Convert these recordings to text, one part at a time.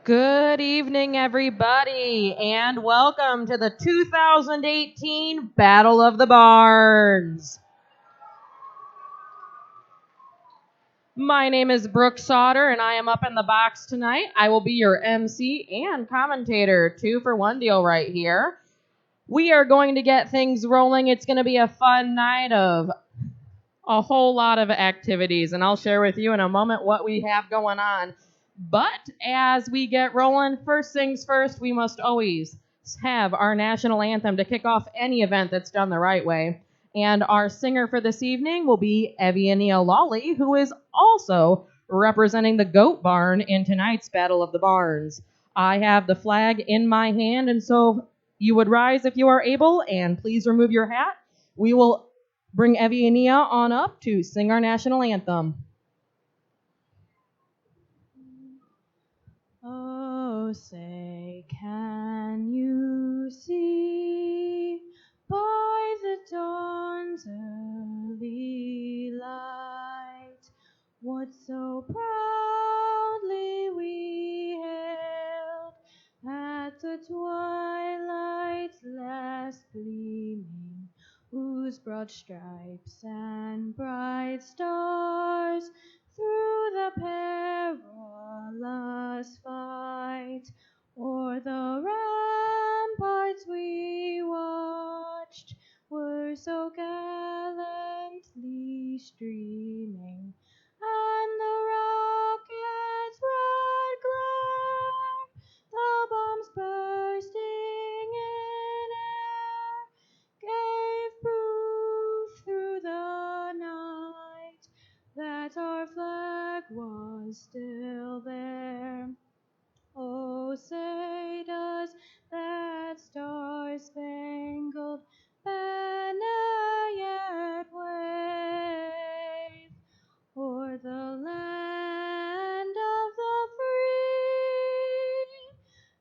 Good evening, everybody, and welcome to the 2018 Battle of the Barns. My name is Brooke Sauter, and I am up in the box tonight. I will be your MC and commentator, 2-for-1 deal right here. We are going to get things rolling. It's going to be a fun night of a whole lot of activities, and I'll share with you in a moment what we have going on. But as we get rolling, first things first, we must always have our national anthem to kick off any event that's done the right way. And our singer for this evening will be Eviania Lawley, who is also representing the Goat Barn in tonight's Battle of the Barns. I have the flag in my hand, and so you would rise if you are able, and please remove your hat. We will bring Eviania on up to sing our national anthem. Oh, say, can you see by the dawn's early light what so proudly we hailed at the twilight's last gleaming, whose broad stripes and bright stars through the perilous fight o'er the ramparts we watched were so gallantly streaming, and the rocket's red glare, the bombs bursting in air, gave proof through the night that our flag was still there. Oh, say does that star-spangled banner yet wave o'er the land of the free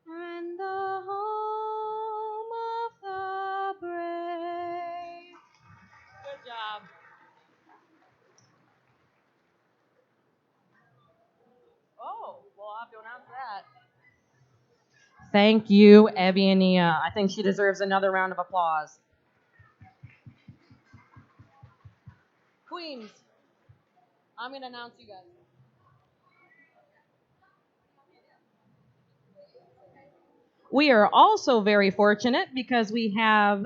and the home of the brave? Good job. Oh, well, I'll have to announce that. Thank you, Eviania. I think she deserves another round of applause. Queens, I'm going to announce you guys. We are also very fortunate because we have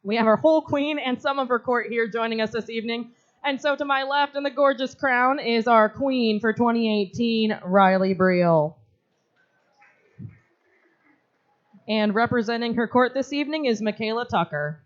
we have our whole queen and some of her court here joining us this evening. And so to my left in the gorgeous crown is our queen for 2018, Riley Briel. And representing her court this evening is Michaela Tucker.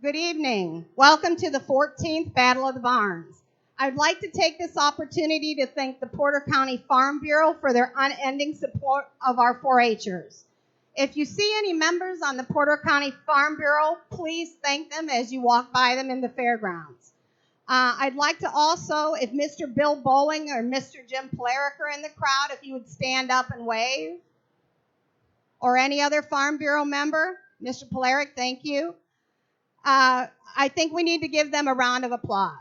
Good evening. Welcome to the 14th Battle of the Barns. I'd like to take this opportunity to thank the Porter County Farm Bureau for their unending support of our 4-H'ers. If you see any members on the Porter County Farm Bureau, please thank them as you walk by them in the fairgrounds. I'd like to also, if Mr. Bill Bowling or Mr. Jim Polaric are in the crowd, if you would stand up and wave. Or any other Farm Bureau member. Mr. Polaric, thank you. I think we need to give them a round of applause.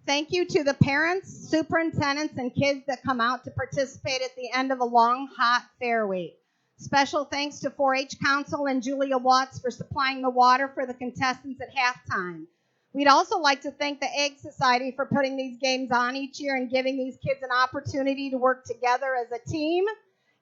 Thank you to the parents, superintendents, and kids that come out to participate at the end of a long, hot fair week. Special thanks to 4-H Council and Julia Watts for supplying the water for the contestants at halftime. We'd also like to thank the Egg Society for putting these games on each year and giving these kids an opportunity to work together as a team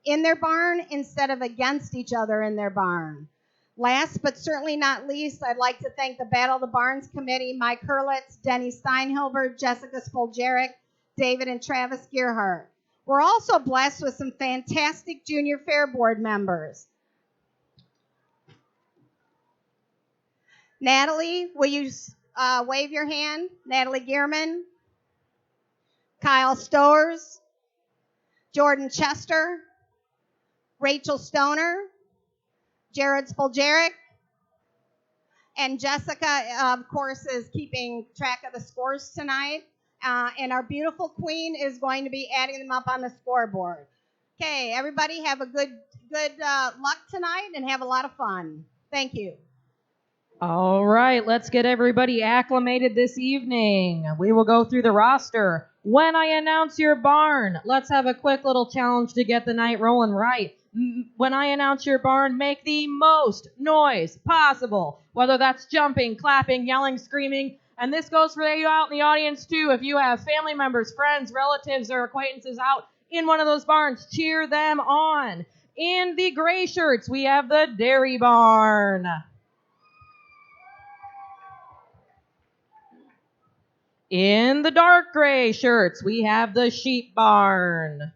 in their barn instead of against each other in their barn. Last but certainly not least, I'd like to thank the Battle of the Barns Committee, Mike Hurlitz, Denny Steinhilber, Jessica Spoljaric, David and Travis Gearhart. We're also blessed with some fantastic Junior Fair Board members. Natalie, will you wave your hand? Natalie Gearman, Kyle Stowers, Jordan Chester, Rachel Stoner, Jared Spoljaric, and Jessica, of course, is keeping track of the scores tonight. And our beautiful queen is going to be adding them up on the scoreboard. Okay, everybody have a good luck tonight and have a lot of fun. Thank you. All right, let's get everybody acclimated this evening. We will go through the roster. When I announce your barn, let's have a quick little challenge to get the night rolling right. When I announce your barn, make the most noise possible, whether that's jumping, clapping, yelling, screaming. And this goes for you out in the audience too. If you have family members, friends, relatives, or acquaintances out in one of those barns, cheer them on. In the gray shirts, we have the dairy barn. In the dark gray shirts, we have the sheep barn.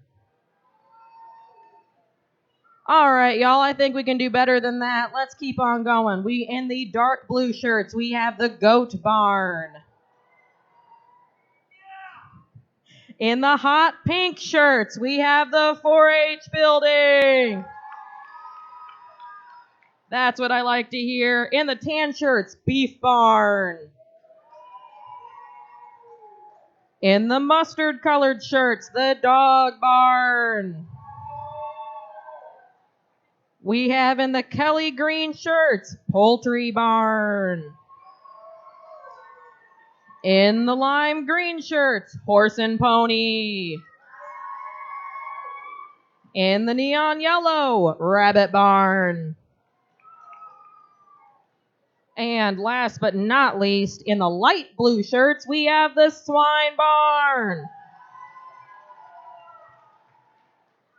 All right, y'all, I think we can do better than that. Let's keep on going. In the dark blue shirts, we have the goat barn. In the hot pink shirts, we have the 4-H building. That's what I like to hear. In the tan shirts, beef barn. In the mustard colored shirts, the dog barn. We have in the Kelly green shirts, poultry barn. In the lime green shirts, horse and pony. In the neon yellow, rabbit barn. And last but not least, in the light blue shirts, we have the swine barn.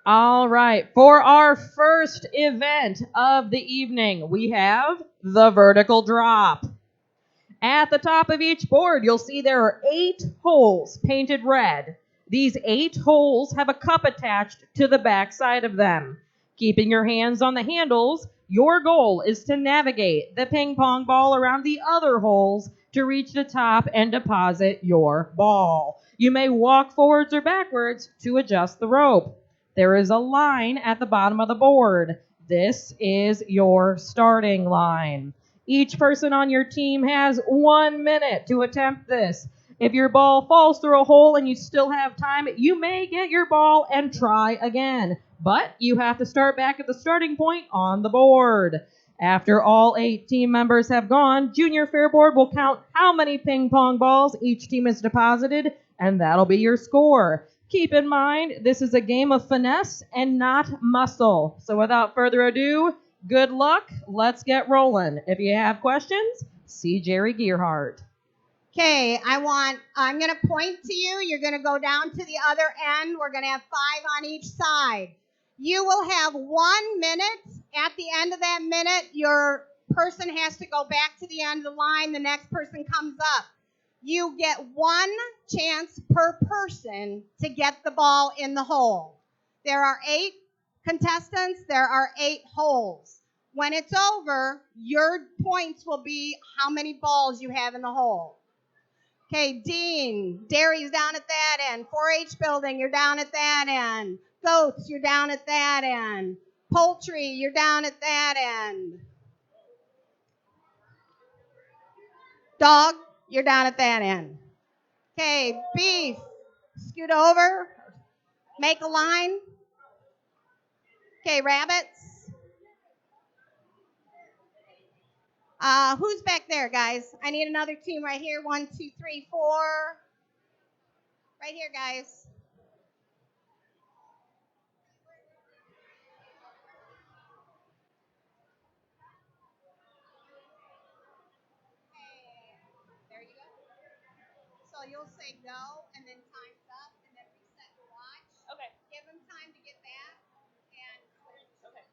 All right, for our first event of the evening, we have the vertical drop. At the top of each board, you'll see there are 8 holes painted red. These 8 holes have a cup attached to the back side of them. Keeping your hands on the handles, your goal is to navigate the ping pong ball around the other holes to reach the top and deposit your ball. You may walk forwards or backwards to adjust the rope. There is a line at the bottom of the board. This is your starting line. Each person on your team has 1 minute to attempt this. If your ball falls through a hole and you still have time, you may get your ball and try again. But you have to start back at the starting point on the board. After all 8 team members have gone, Junior Fair Board will count how many ping pong balls each team has deposited, and that'll be your score. Keep in mind, this is a game of finesse and not muscle. So without further ado, good luck. Let's get rolling. If you have questions, see Jerry Gearhart. Okay, I'm going to point to you. You're going to go down to the other end. We're going to have 5 on each side. You will have 1 minute. At the end of that minute, your person has to go back to the end of the line. The next person comes up. You get 1 chance per person to get the ball in the hole. There are 8 contestants. There are 8 holes. When it's over, your points will be how many balls you have in the hole. Okay, Dean, dairy's down at that end. 4-H building, you're down at that end. Goats, you're down at that end. Poultry, you're down at that end. Dog, you're down at that end. Okay, beef, scoot over, make a line. Okay, rabbits. Who's back there, guys? I need another team right here. 1, 2, 3, 4. Right here, guys. There you go. So you'll say go, and then time's up, and then reset your watch. Okay. Give them time to get back, and switch. Okay.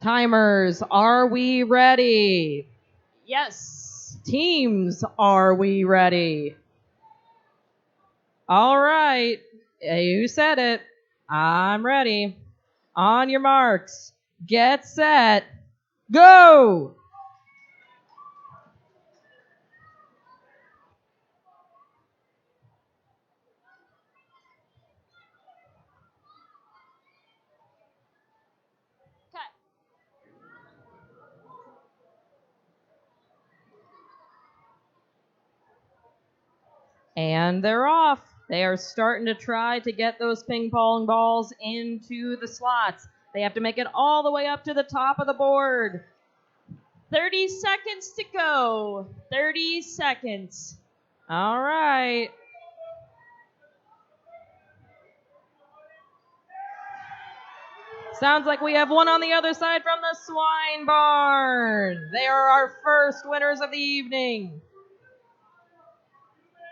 Timers, are we ready? Yes. Teams, are we ready? All right. You said it. I'm ready. On your marks. Get set. Go! And they're off. They are starting to try to get those ping pong balls into the slots. They have to make it all the way up to the top of the board. 30 seconds to go. 30 seconds. All right. Sounds like we have one on the other side from the swine barn. They are our first winners of the evening.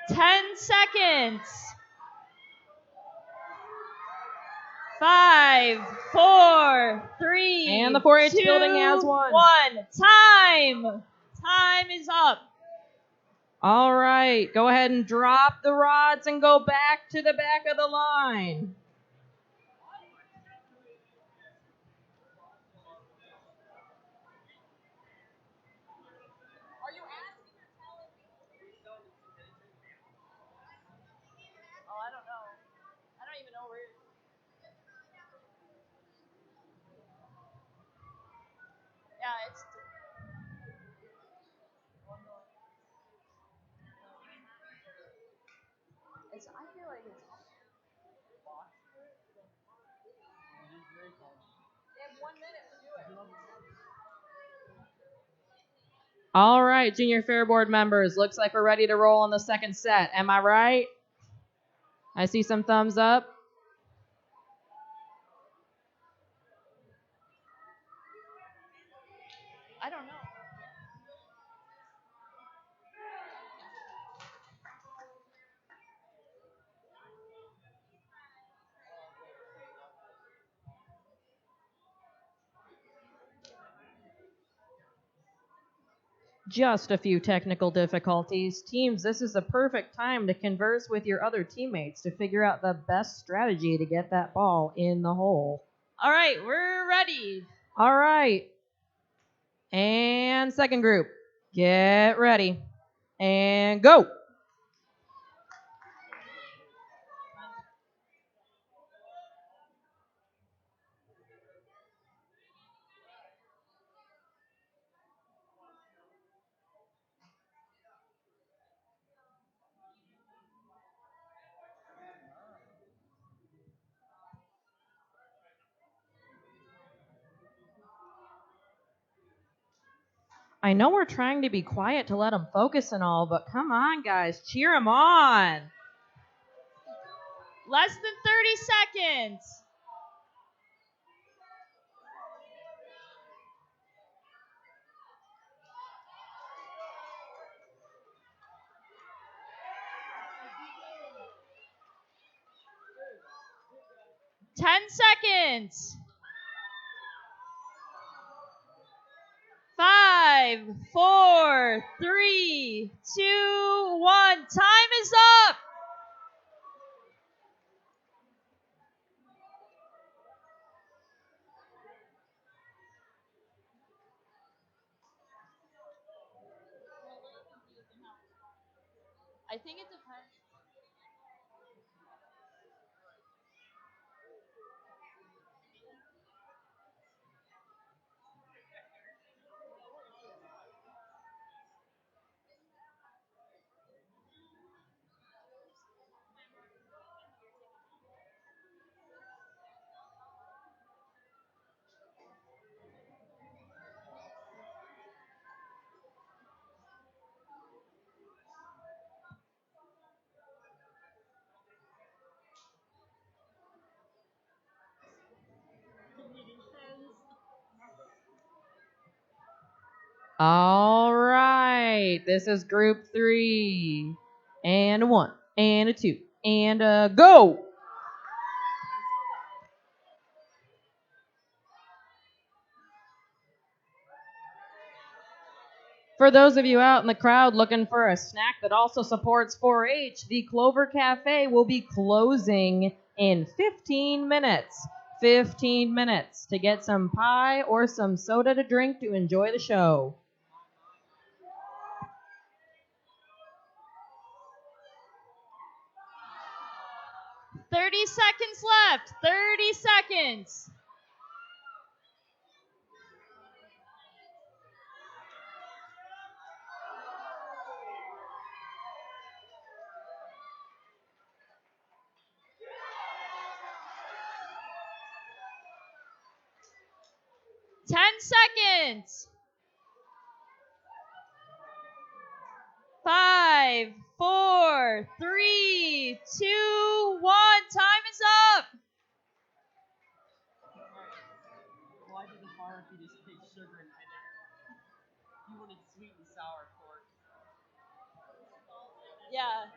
10 seconds. 5, 4, 3, and the 4-H building has one. Time. Time is up. All right. Go ahead and drop the rods and go back to the back of the line. Are you asking or telling me? Oh, I don't know. I don't even know where you're... Yeah, it's... I feel like it's... They have 1 minute to do it. All right, Junior Fair Board members, looks like we're ready to roll on the second set. Am I right? I see some thumbs up. I don't know. Just a few technical difficulties. Teams, this is the perfect time to converse with your other teammates to figure out the best strategy to get that ball in the hole. All right, we're ready. All right. And second group, get ready. And go. I know we're trying to be quiet to let them focus and all, but come on, guys, cheer them on. Less than 30 seconds. Ten seconds. 5, 4, 3, 2, 1. Time is up. I think it depends. All right. This is group 3. And a 1, and a 2, and a go. For those of you out in the crowd looking for a snack that also supports 4-H, the Clover Cafe will be closing in 15 minutes. 15 minutes to get some pie or some soda to drink to enjoy the show. "30 seconds left. 30 seconds. 10 seconds. 5, 4, 3, 2, 1. Time is up. Why did the bar if you just take sugar and vinegar? You wanted sweet and sour pork. Yeah.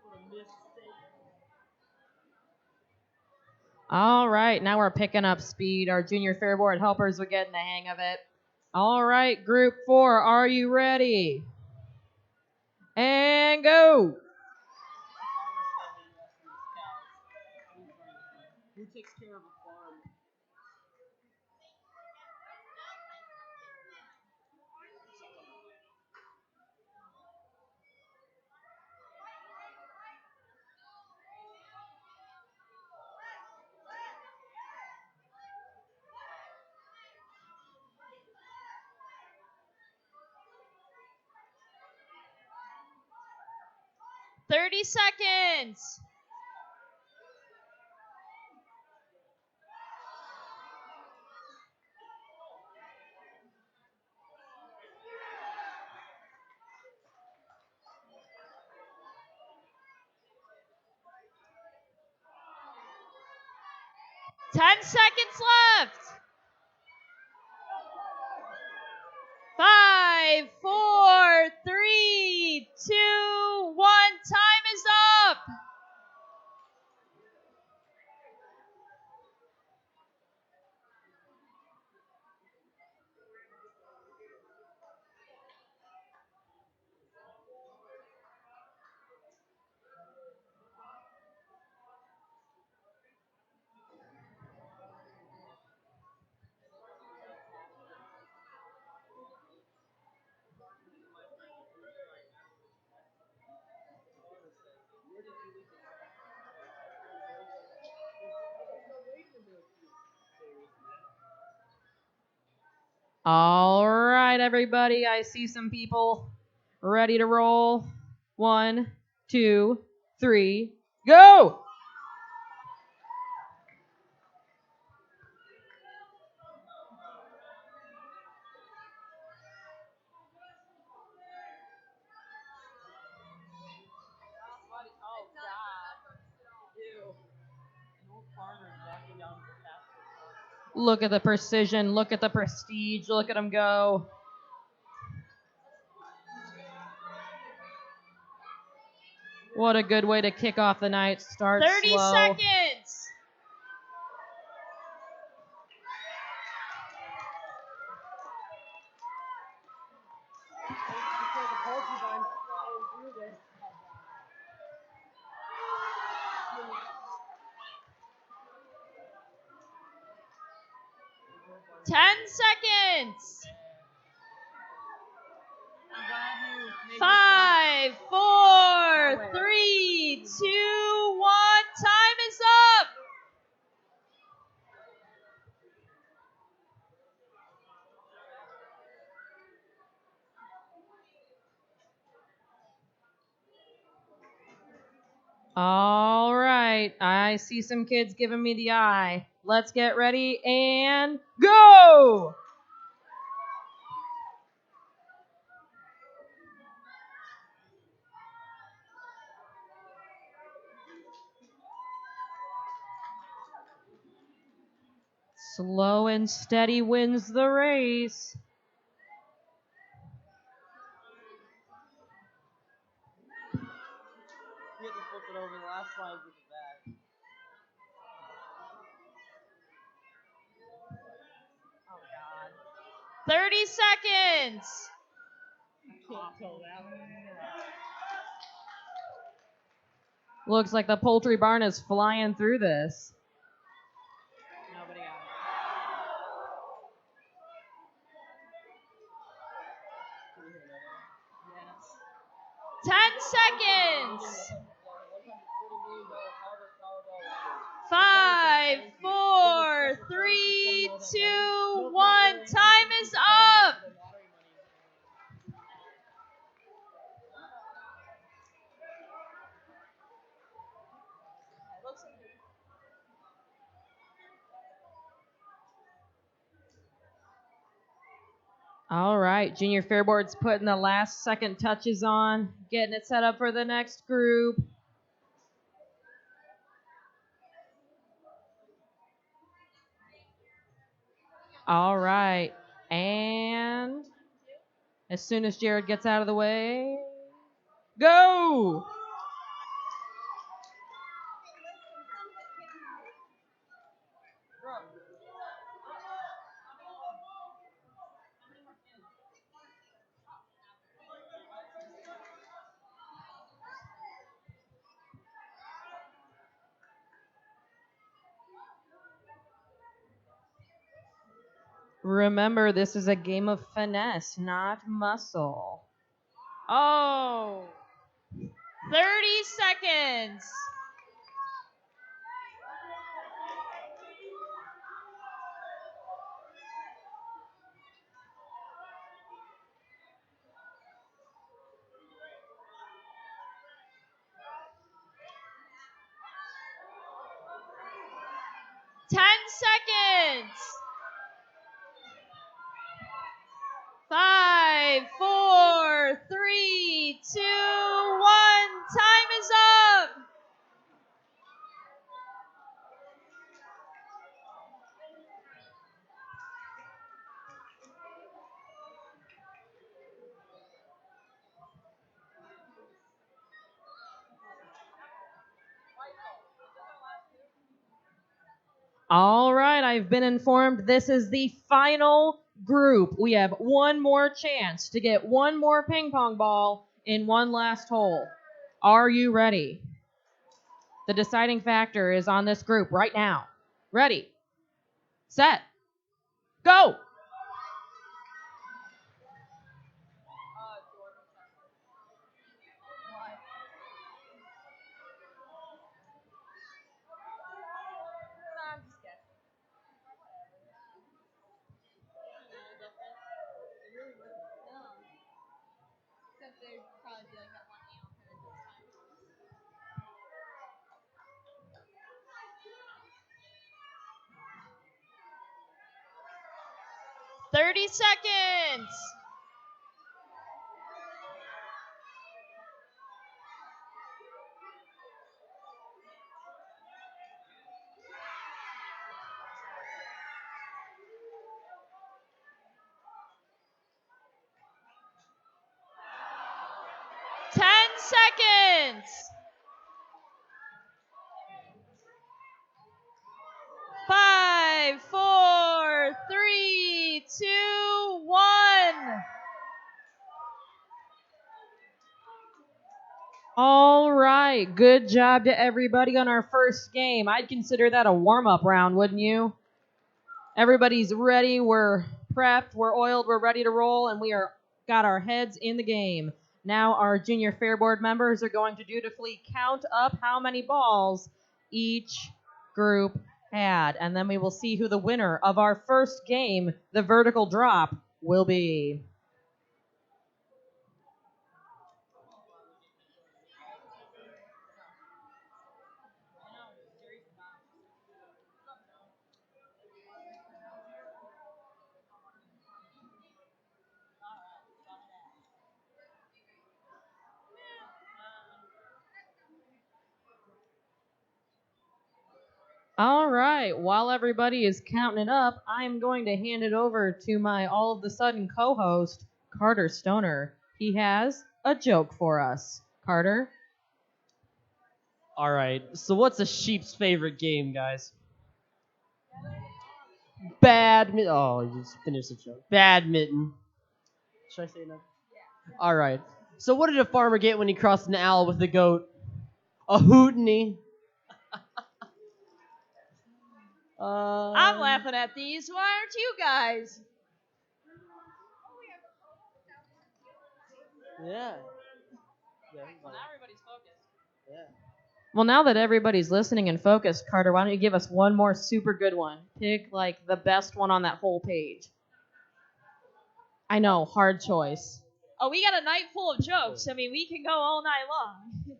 What a mistake. All right, now we're picking up speed. Our junior fair board helpers are getting the hang of it. All right, group 4, are you ready? And go. Who takes care of a farm? Thirty seconds. 10 seconds left. 5, 4, 3, 2, 1. Time is up. All right, everybody. I see some people ready to roll. 1, 2, 3, go! Oh, God. Ew. No farmers walking down the path. Look at the precision. Look at the prestige. Look at them go. What a good way to kick off the night. Start 30 slow. seconds. Before the porcupines flying through this. 10 seconds. I'm glad you made 5, 4, 3, 2, 1. Time is up. All right. I see some kids giving me the eye. Let's get ready and go! Slow and steady wins the race. You had to flip it over the last slide with the back. Oh, God. 30 seconds. Can't tell that one. Looks like the poultry barn is flying through this. Nobody got it. 10 seconds. 5, 4, 3, 2, 1. Time is up. All right, Junior Fairboard's putting the last second touches on, getting it set up for the next group. All right, and as soon as Jared gets out of the way, go! Remember, this is a game of finesse, not muscle. Oh. 30 seconds. Seconds. 5, 4, 3, 2, 1. Time is up. All right, I've been informed this is the final group. We have one more chance to get one more ping pong ball in one last hole. Are you ready? The deciding factor is on this group right now. Ready, set, go! There'd probably be like that one amp and it's time. 30 seconds. Ten seconds. 5, 4, 3, 2, 1. All right, good job to everybody on our first game. I'd consider that a warm-up round, wouldn't you? Everybody's ready, we're prepped, we're oiled, we're ready to roll, and we are got our heads in the game. Now our Junior Fairboard members are going to dutifully count up how many balls each group had, and then we will see who the winner of our first game, the vertical drop, will be. All right, while everybody is counting it up, I'm going to hand it over to my all of the sudden co-host, Carter Stoner. He has a joke for us. Carter? All right. So what's a sheep's favorite game, guys? Badminton. Oh, you just finished the joke. Badminton. Should I say no? Yeah. All right. So what did a farmer get when he crossed an owl with a goat? A hooteny. I'm laughing at these. Why aren't you guys? Yeah. Well, now everybody's focused. Yeah. Well, now that everybody's listening and focused, Carter, why don't you give us one more super good one? Pick, like, the best one on that whole page. I know, hard choice. Oh, we got a night full of jokes. I mean, we can go all night long.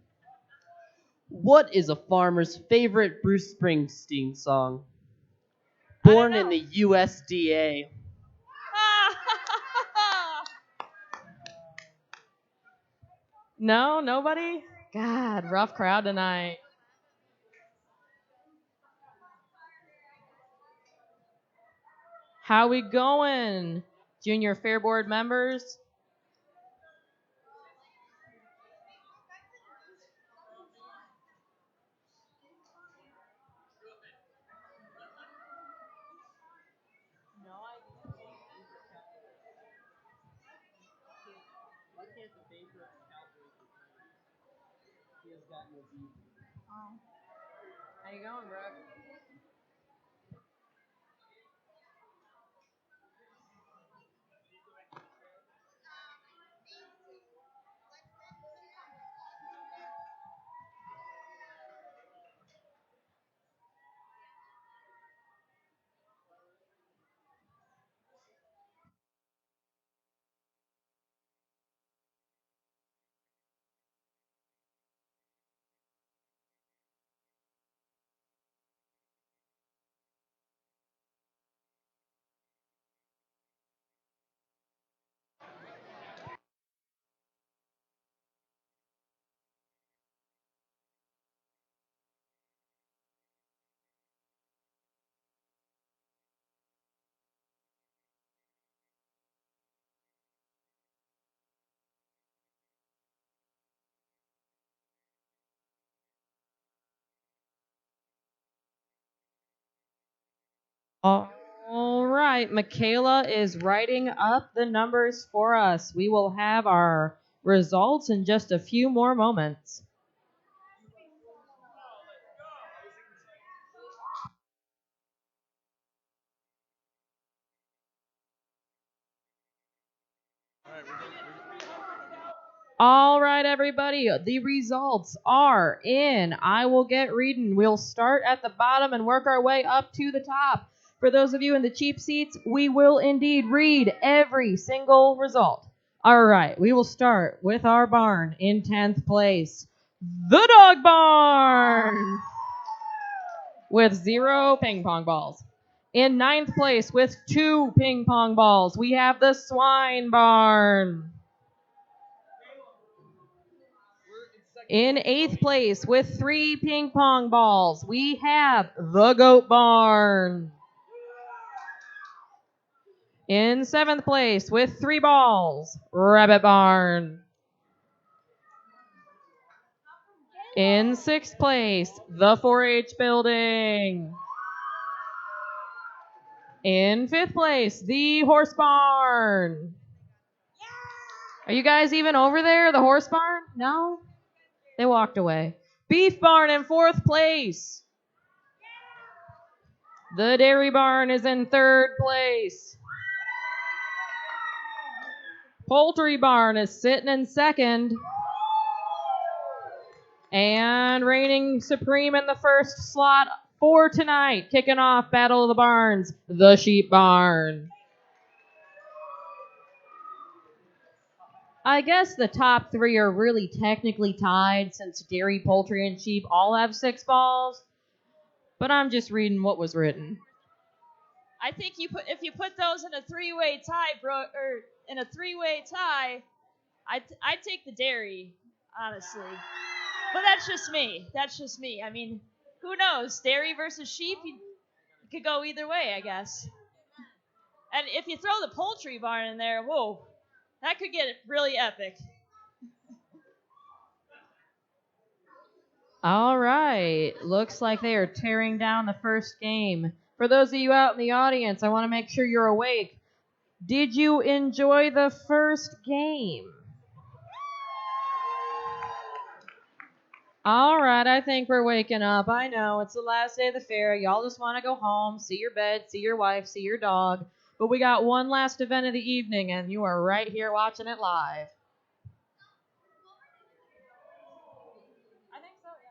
What is a farmer's favorite Bruce Springsteen song? I don't Born in know. the USDA. No, nobody? God, rough crowd tonight. How we going, Junior Fair Board members? How you going, Brooke? All right, Michaela is writing up the numbers for us. We will have our results in just a few more moments. All right, everybody, the results are in. I will get reading. We'll start at the bottom and work our way up to the top. For those of you in the cheap seats, we will indeed read every single result. All right, we will start with our barn in 10th place. The Dog Barn with 0 ping pong balls. In 9th place with 2 ping pong balls, we have the Swine Barn. In 8th place with 3 ping pong balls, we have the Goat Barn. In 7th place with 3 balls, Rabbit Barn. In 6th place, the 4-H Building. In 5th place, the Horse Barn. Are you guys even over there, the Horse Barn? No? They walked away. Beef Barn in 4th place. The Dairy Barn is in 3rd place. Poultry Barn is sitting in 2nd. And reigning supreme in the first slot for tonight, kicking off Battle of the Barns, the Sheep Barn. I guess the top 3 are really technically tied since dairy, poultry, and sheep all have 6 balls. But I'm just reading what was written. I think if you put those in a three-way tie, I'd take the dairy, honestly. But that's just me. I mean, who knows? Dairy versus sheep, you could go either way, I guess. And if you throw the poultry barn in there, whoa, that could get really epic. All right. Looks like they are tearing down the first game. For those of you out in the audience, I want to make sure you're awake. Did you enjoy the first game? All right, I think we're waking up. I know, it's the last day of the fair. Y'all just want to go home, see your bed, see your wife, see your dog. But we got one last event of the evening, and you are right here watching it live. I think so, yeah.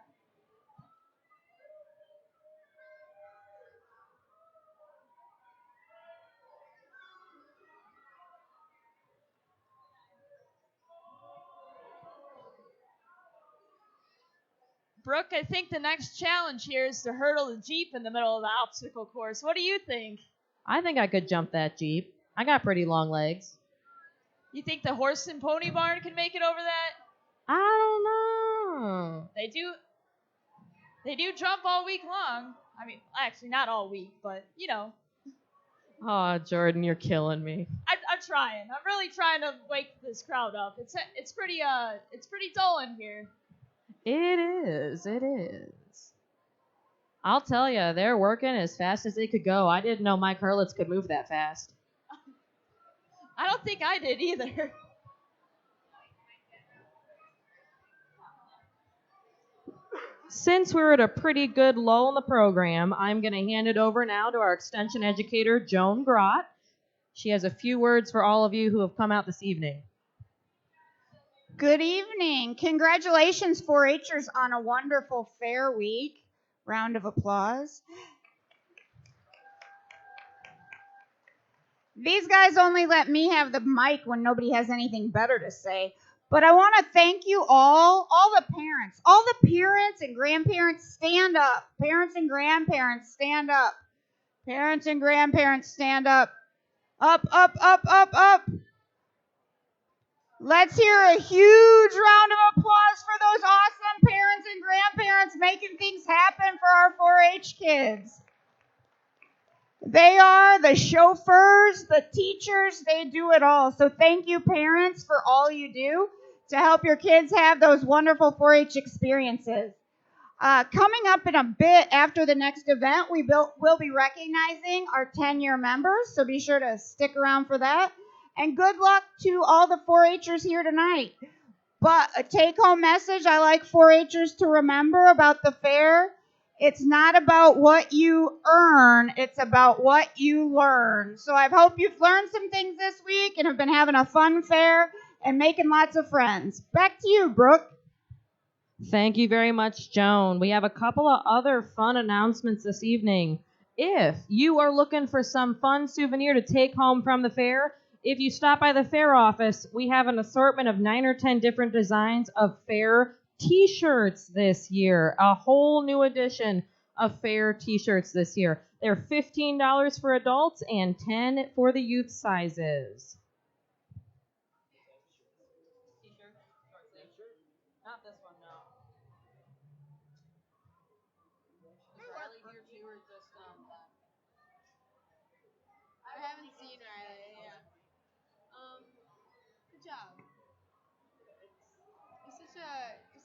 Brooke, I think the next challenge here is to hurdle the Jeep in the middle of the obstacle course. What do you think? I think I could jump that Jeep. I got pretty long legs. You think the horse and pony barn can make it over that? I don't know. They do jump all week long. I mean, actually not all week, but you know, Oh, Jordan, you're killing me. I'm trying. I'm really trying to wake this crowd up. It's pretty dull in here. It is. It is. I'll tell you, they're working as fast as they could go. I didn't know Mike Hurlitz could move that fast. I don't think I did either. Since we're at a pretty good lull in the program, I'm going to hand it over now to our extension educator, Joan Grott. She has a few words for all of you who have come out this evening. Good evening. Congratulations, 4-Hers, on a wonderful fair week. Round of applause. These guys only let me have the mic when nobody has anything better to say. But I want to thank you all the parents and grandparents, stand up. Parents and grandparents, stand up. Parents and grandparents, stand up. Up, up, up, up, up. Let's hear a huge round of applause for those awesome parents and grandparents making things happen for our 4-H kids. They are the chauffeurs, the teachers, they do it all. So thank you, parents, for all you do to help your kids have those wonderful 4-H experiences. Coming up in a bit after the next event, we'll be recognizing our 10-year members, so be sure to stick around for that. And good luck to all the 4-Hers here tonight. But a take-home message I like 4-Hers to remember about the fair, it's not about what you earn, it's about what you learn. So I hope you've learned some things this week and have been having a fun fair and making lots of friends. Back to you, Brooke. Thank you very much, Joan. We have a couple of other fun announcements this evening. If you are looking for some fun souvenir to take home from the fair, if you stop by the fair office, we have an assortment of 9 or 10 different designs of fair t-shirts this year. A whole new edition of fair t-shirts this year. They're $15 for adults and $10 for the youth sizes. Not this one, no. Is Riley here too, or just I haven't seen Riley. Yeah. Good job. You're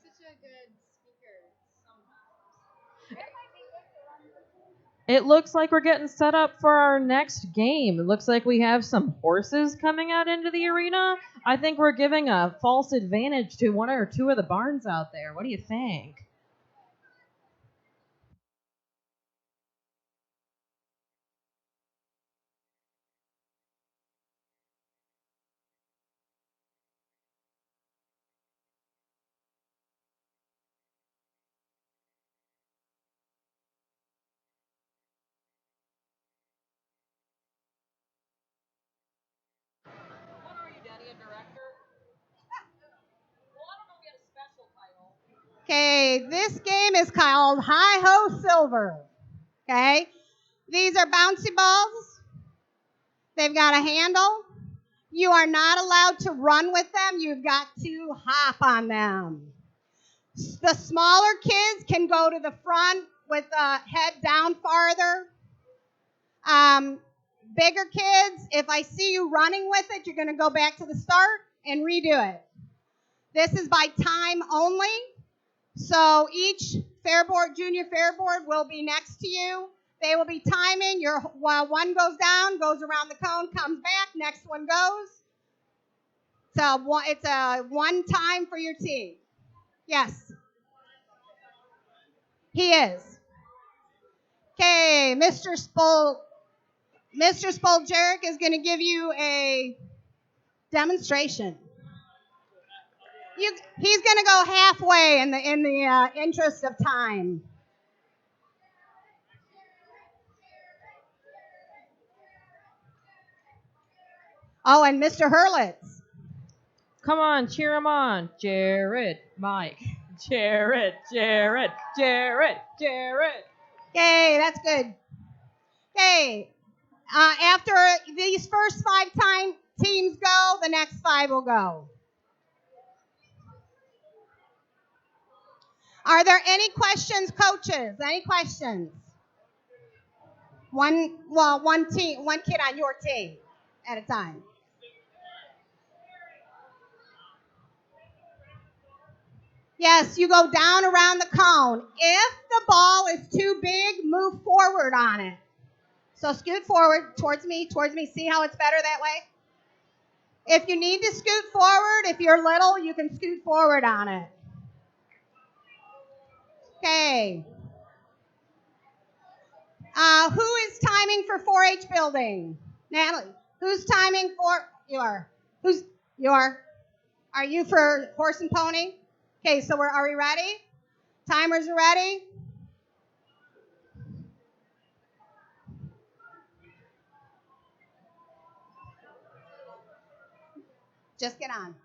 such a good speaker. It looks like we're getting set up for our next game. It looks like we have some horses coming out into the arena. I think we're giving a false advantage to 1 or 2 of the barns out there. What do you think? What are you, Daddy, a director? Well, I don't know if you had a special title. Okay, this game is called Hi Ho Silver. Okay, these are bouncy balls. They've got a handle. You are not allowed to run with them. You've got to hop on them. The smaller kids can go to the front with the head down farther. Bigger kids, if I see you running with it, you're going to go back to the start and redo it. This is by time only. So each junior fair board will be next to you. They will be timing. While one goes down, goes around the cone, comes back, next one goes. So it's a one time for your team. Yes. He is. Okay, Mr. Spoljaric is going to give you a demonstration. He's going to go halfway in the interest of time. Oh, and Mr. Hurlitz. Come on, cheer him on. Jared, Mike. Jared. Okay, that's good. Okay, after these first 5 teams go, the next 5 will go. Are there any questions, coaches? Any questions? One kid on your team at a time. Yes, you go down around the cone. If the ball is too big, move forward on it. So scoot forward towards me. See how it's better that way? If you need to scoot forward, if you're little, you can scoot forward on it. Okay. Who is timing for 4-H building? Natalie. Who's timing for? You are. You are? Are you for horse and pony? Okay, so are we ready? Timers are ready? Just get on.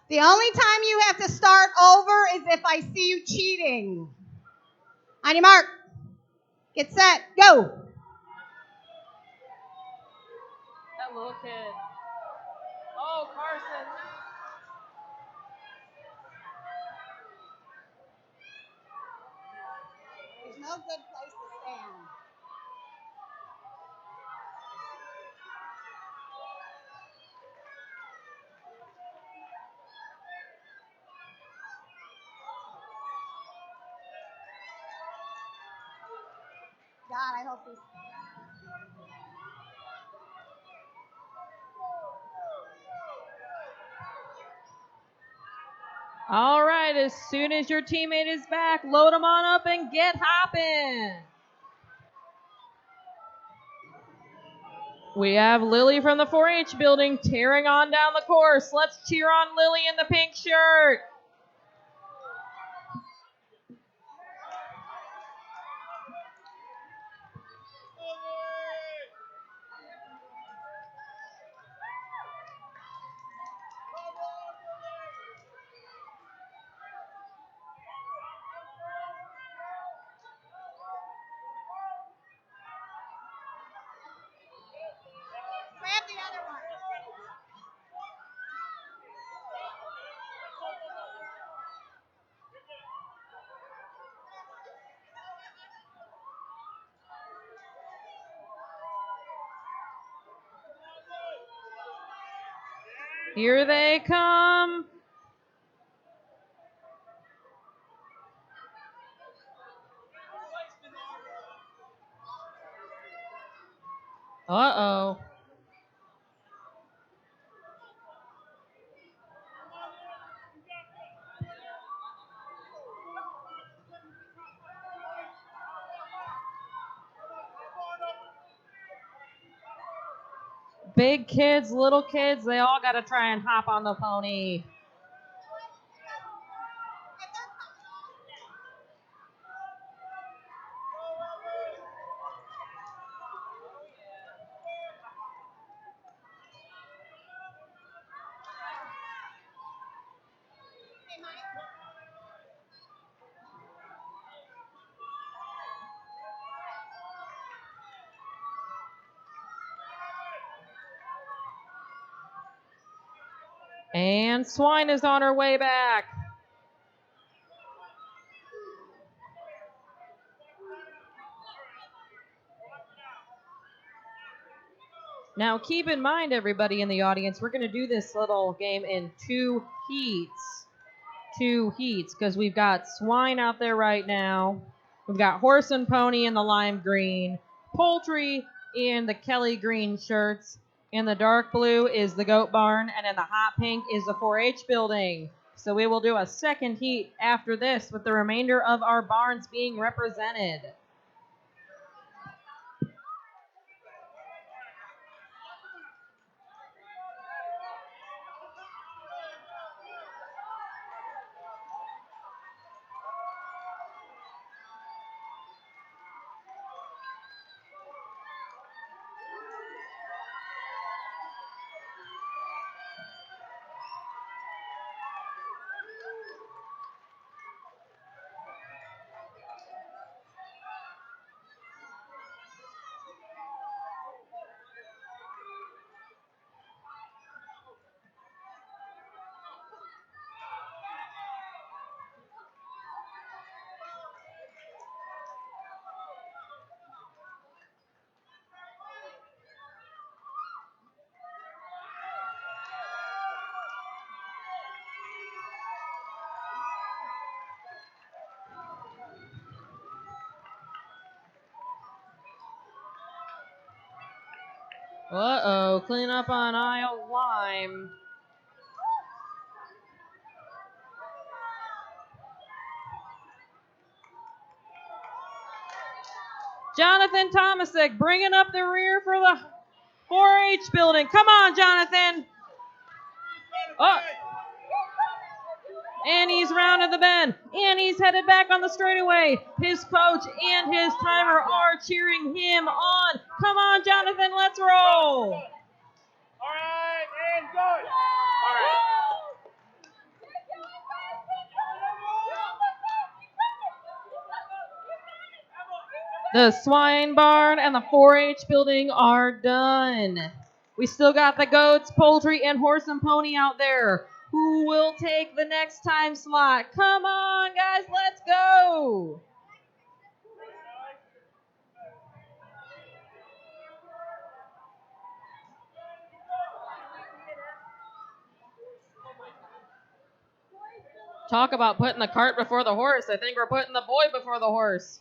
The only time you have to start over is if I see you cheating. On your mark. Get set. Go. That little kid. Oh, Carson. There's no good place to stand. God, I hope he's... All right, as soon as your teammate is back, load them on up and get hopping. We have Lily from the 4-H building tearing on down the course. Let's cheer on Lily in the pink shirt. Grab the other one. Here they come. Uh-oh. Big kids, little kids, they all got to try and hop on the pony. And Swine is on her way back. Now keep in mind, everybody in the audience, we're going to do this little game in 2 heats. 2 heats, because we've got Swine out there right now. We've got Horse and Pony in the lime green. Poultry in the Kelly green shirts. In the dark blue is the Goat Barn, and in the hot pink is the 4-H building. So we will do a second heat after this with the remainder of our barns being represented. Uh-oh, clean up on aisle lime. Jonathan Tomasic bringing up the rear for the 4-H building. Come on, Jonathan. Oh. And he's rounded the bend. And he's headed back on the straightaway. His coach and his timer are cheering him on. Come on, Jonathan, let's roll. All right, and good. All right. The swine barn and the 4-H building are done. We still got the goats, poultry, and horse and pony out there. Who will take the next time slot? Come on, guys, let's go. Talk about putting the cart before the horse. I think we're putting the boy before the horse.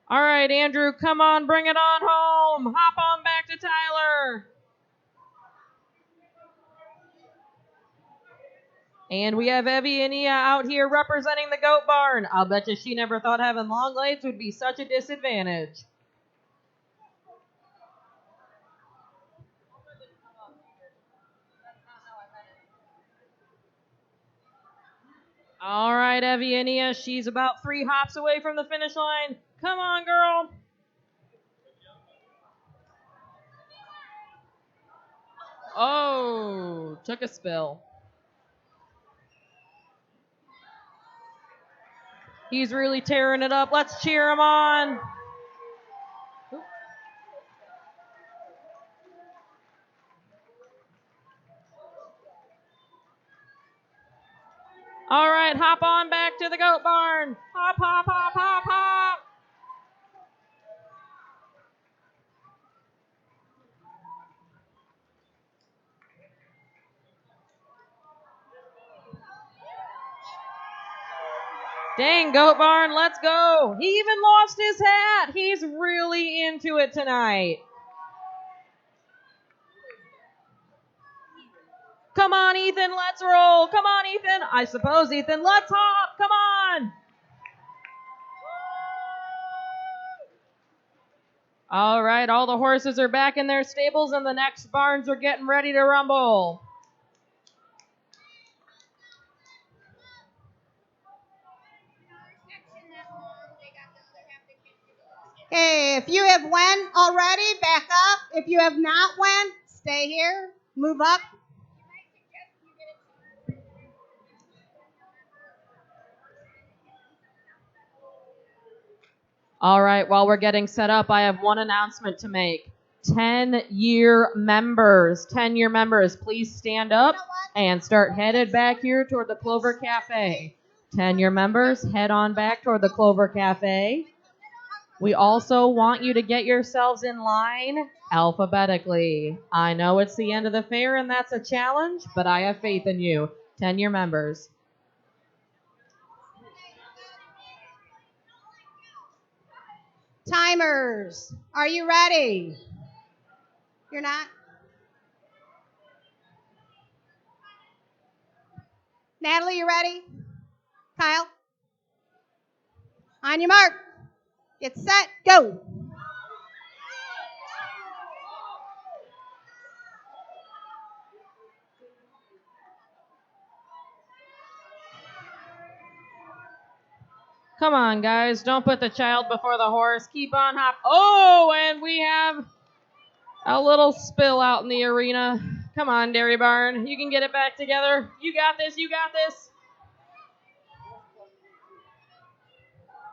All right, Andrew, come on, bring it on home. Hop on back to Tyler. And we have Evie and Ia out here representing the goat barn. I'll bet you she never thought having long legs would be such a disadvantage. All right, Evie and Ia, she's about 3 hops away from the finish line. Come on, girl. Oh, took a spill. He's really tearing it up. Let's cheer him on. All right, hop on back to the goat barn. Hop, hop, hop, hop, hop. Dang, goat barn, let's go. He even lost his hat. He's really into it tonight. Come on, Ethan, let's roll. Come on, Ethan. I suppose, Ethan, let's hop. Come on. All right, all the horses are back in their stables and the next barns are getting ready to rumble. Okay, if you have won already, back up. If you have not won, stay here. Move up. All right, while we're getting set up, I have one announcement to make. 10-year members, please stand up and start headed back here toward the Clover Cafe. 10-year members, head on back toward the Clover Cafe. We also want you to get yourselves in line alphabetically. I know it's the end of the fair and that's a challenge, but I have faith in you. 10-year members. Timers, are you ready? You're not? Natalie, you ready? Kyle? On your mark. Get set, go. Come on, guys. Don't put the child before the horse. Keep on hop. Oh, and we have a little spill out in the arena. Come on, Dairy Barn. You can get it back together. You got this. You got this.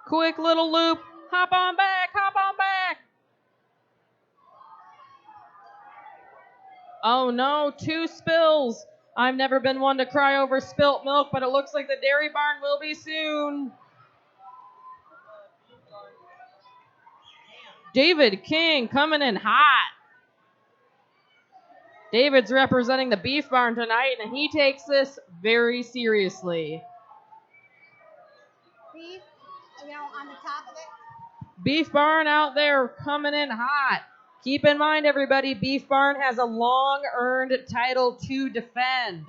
Quick little loop. Hop on back. Hop on back. Oh, no. 2 spills. I've never been one to cry over spilt milk, but it looks like the Dairy Barn will be soon. David King coming in hot. David's representing the beef barn tonight, and he takes this very seriously. Beef, on the top of it. Beef Barn out there coming in hot. Keep in mind, everybody, Beef Barn has a long-earned title to defend.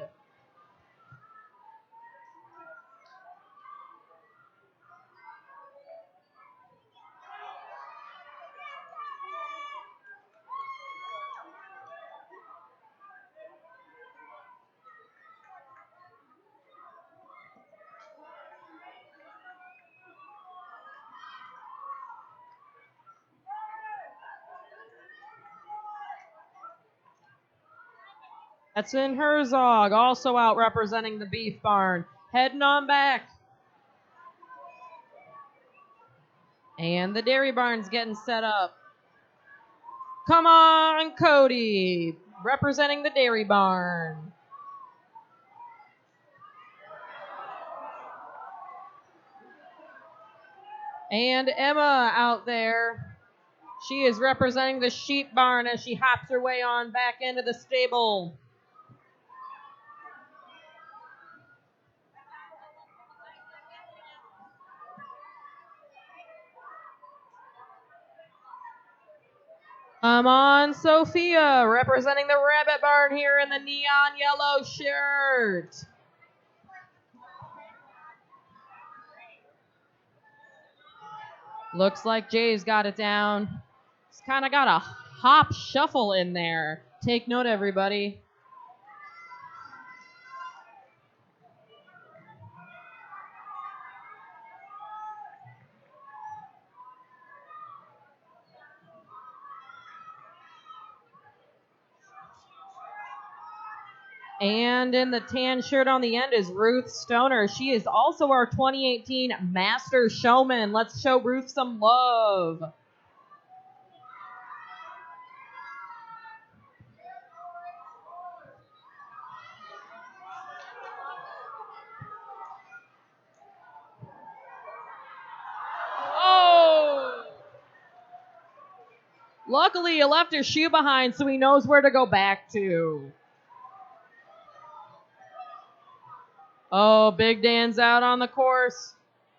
Edson Herzog, also out representing the Beef Barn. Heading on back. And the Dairy Barn's getting set up. Come on, Cody, representing the Dairy Barn. And Emma out there. She is representing the Sheep Barn as she hops her way on back into the stable. Come on, Sophia, representing the Rabbit Barn here in the neon yellow shirt. Looks like Jay's got it down. He's kind of got a hop shuffle in there. Take note, everybody. And in the tan shirt on the end is Ruth Stoner. She is also our 2018 Master Showman. Let's show Ruth some love. Oh! Luckily, he left his shoe behind so he knows where to go back to. Oh, Big Dan's out on the course.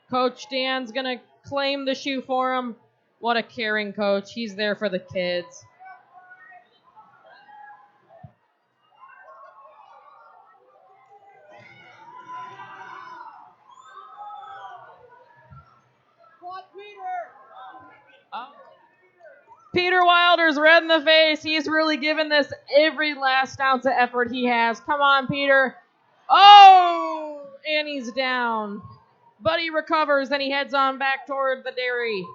Coach Dan's going to claim the shoe for him. What a caring coach. He's there for the kids. Peter Wilder's red in the face. He's really given this every last ounce of effort he has. Come on, Peter. Oh, and he's down. But he recovers, and he heads on back toward the dairy.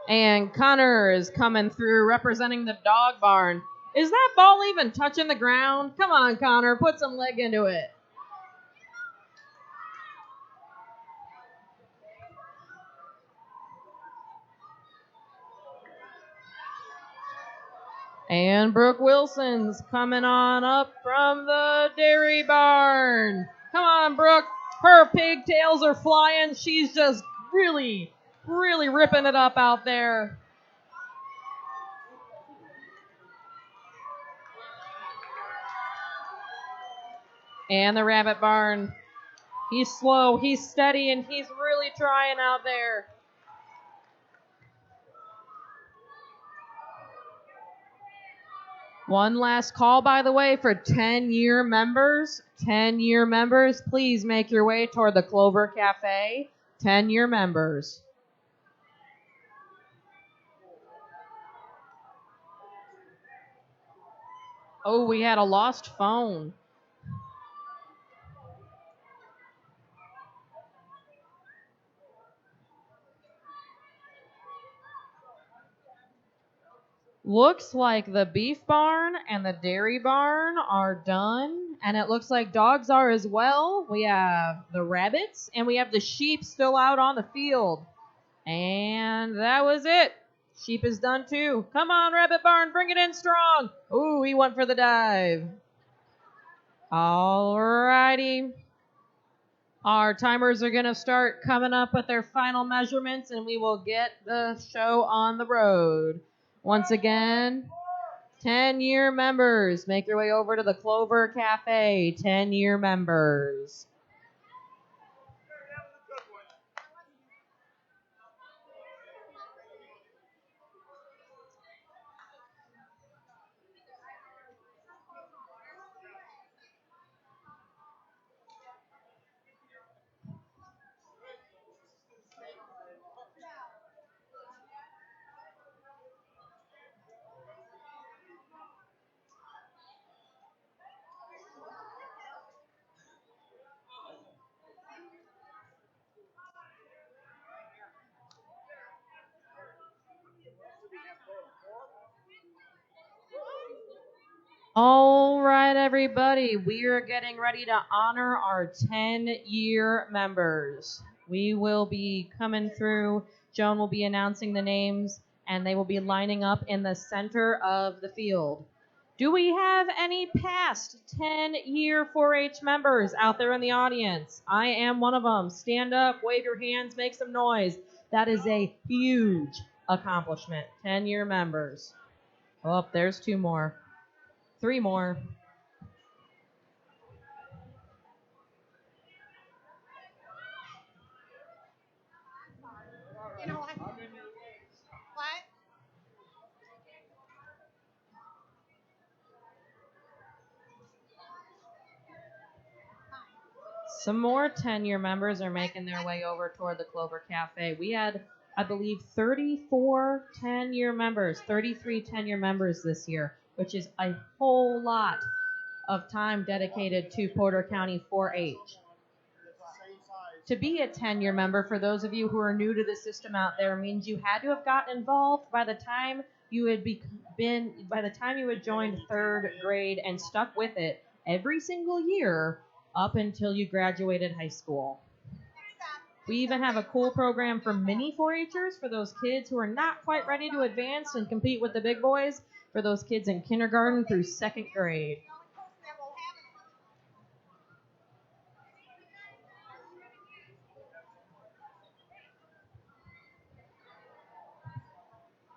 And Connor is coming through representing the Dog Barn. Is that ball even touching the ground? Come on, Connor, put some leg into it. And Brooke Wilson's coming on up from the Dairy Barn. Come on, Brooke. Her pigtails are flying. She's just really ripping it up out there. And the Rabbit Barn. He's slow, he's steady, and he's really trying out there. One last call, by the way, for 10-year members. 10-year members, please make your way toward the Clover Cafe. 10-year members. Oh, we had a lost phone. Looks like the Beef Barn and the Dairy Barn are done, and it looks like dogs are as well. We have the rabbits, and we have the sheep still out on the field. And that was it. Sheep is done too. Come on, Rabbit Barn, bring it in strong. Ooh, he went for the dive. All righty. Our timers are going to start coming up with their final measurements, and we will get the show on the road. Once again, 10-year members, make your way over to the Clover Cafe. 10-year members. All right, everybody, we are getting ready to honor our 10-year members. We will be coming through. Joan will be announcing the names, and they will be lining up in the center of the field. Do we have any past 10-year 4-H members out there in the audience? I am one of them. Stand up, wave your hands, make some noise. That is a huge accomplishment. 10-year members. Oh, there's 2 more. 3 more. You know what? What? Some more 10-year members are making their way over toward the Clover Cafe. We had, I believe, 34 10-year members, 33 10-year members this year, which is a whole lot of time dedicated to Porter County 4-H. To be a 10-year member, for those of you who are new to the system out there, means you had to have gotten involved by the time you had joined 3rd grade and stuck with it every single year up until you graduated high school. We even have a cool program for mini 4-Hers for those kids who are not quite ready to advance and compete with the big boys, for those kids in kindergarten through 2nd grade.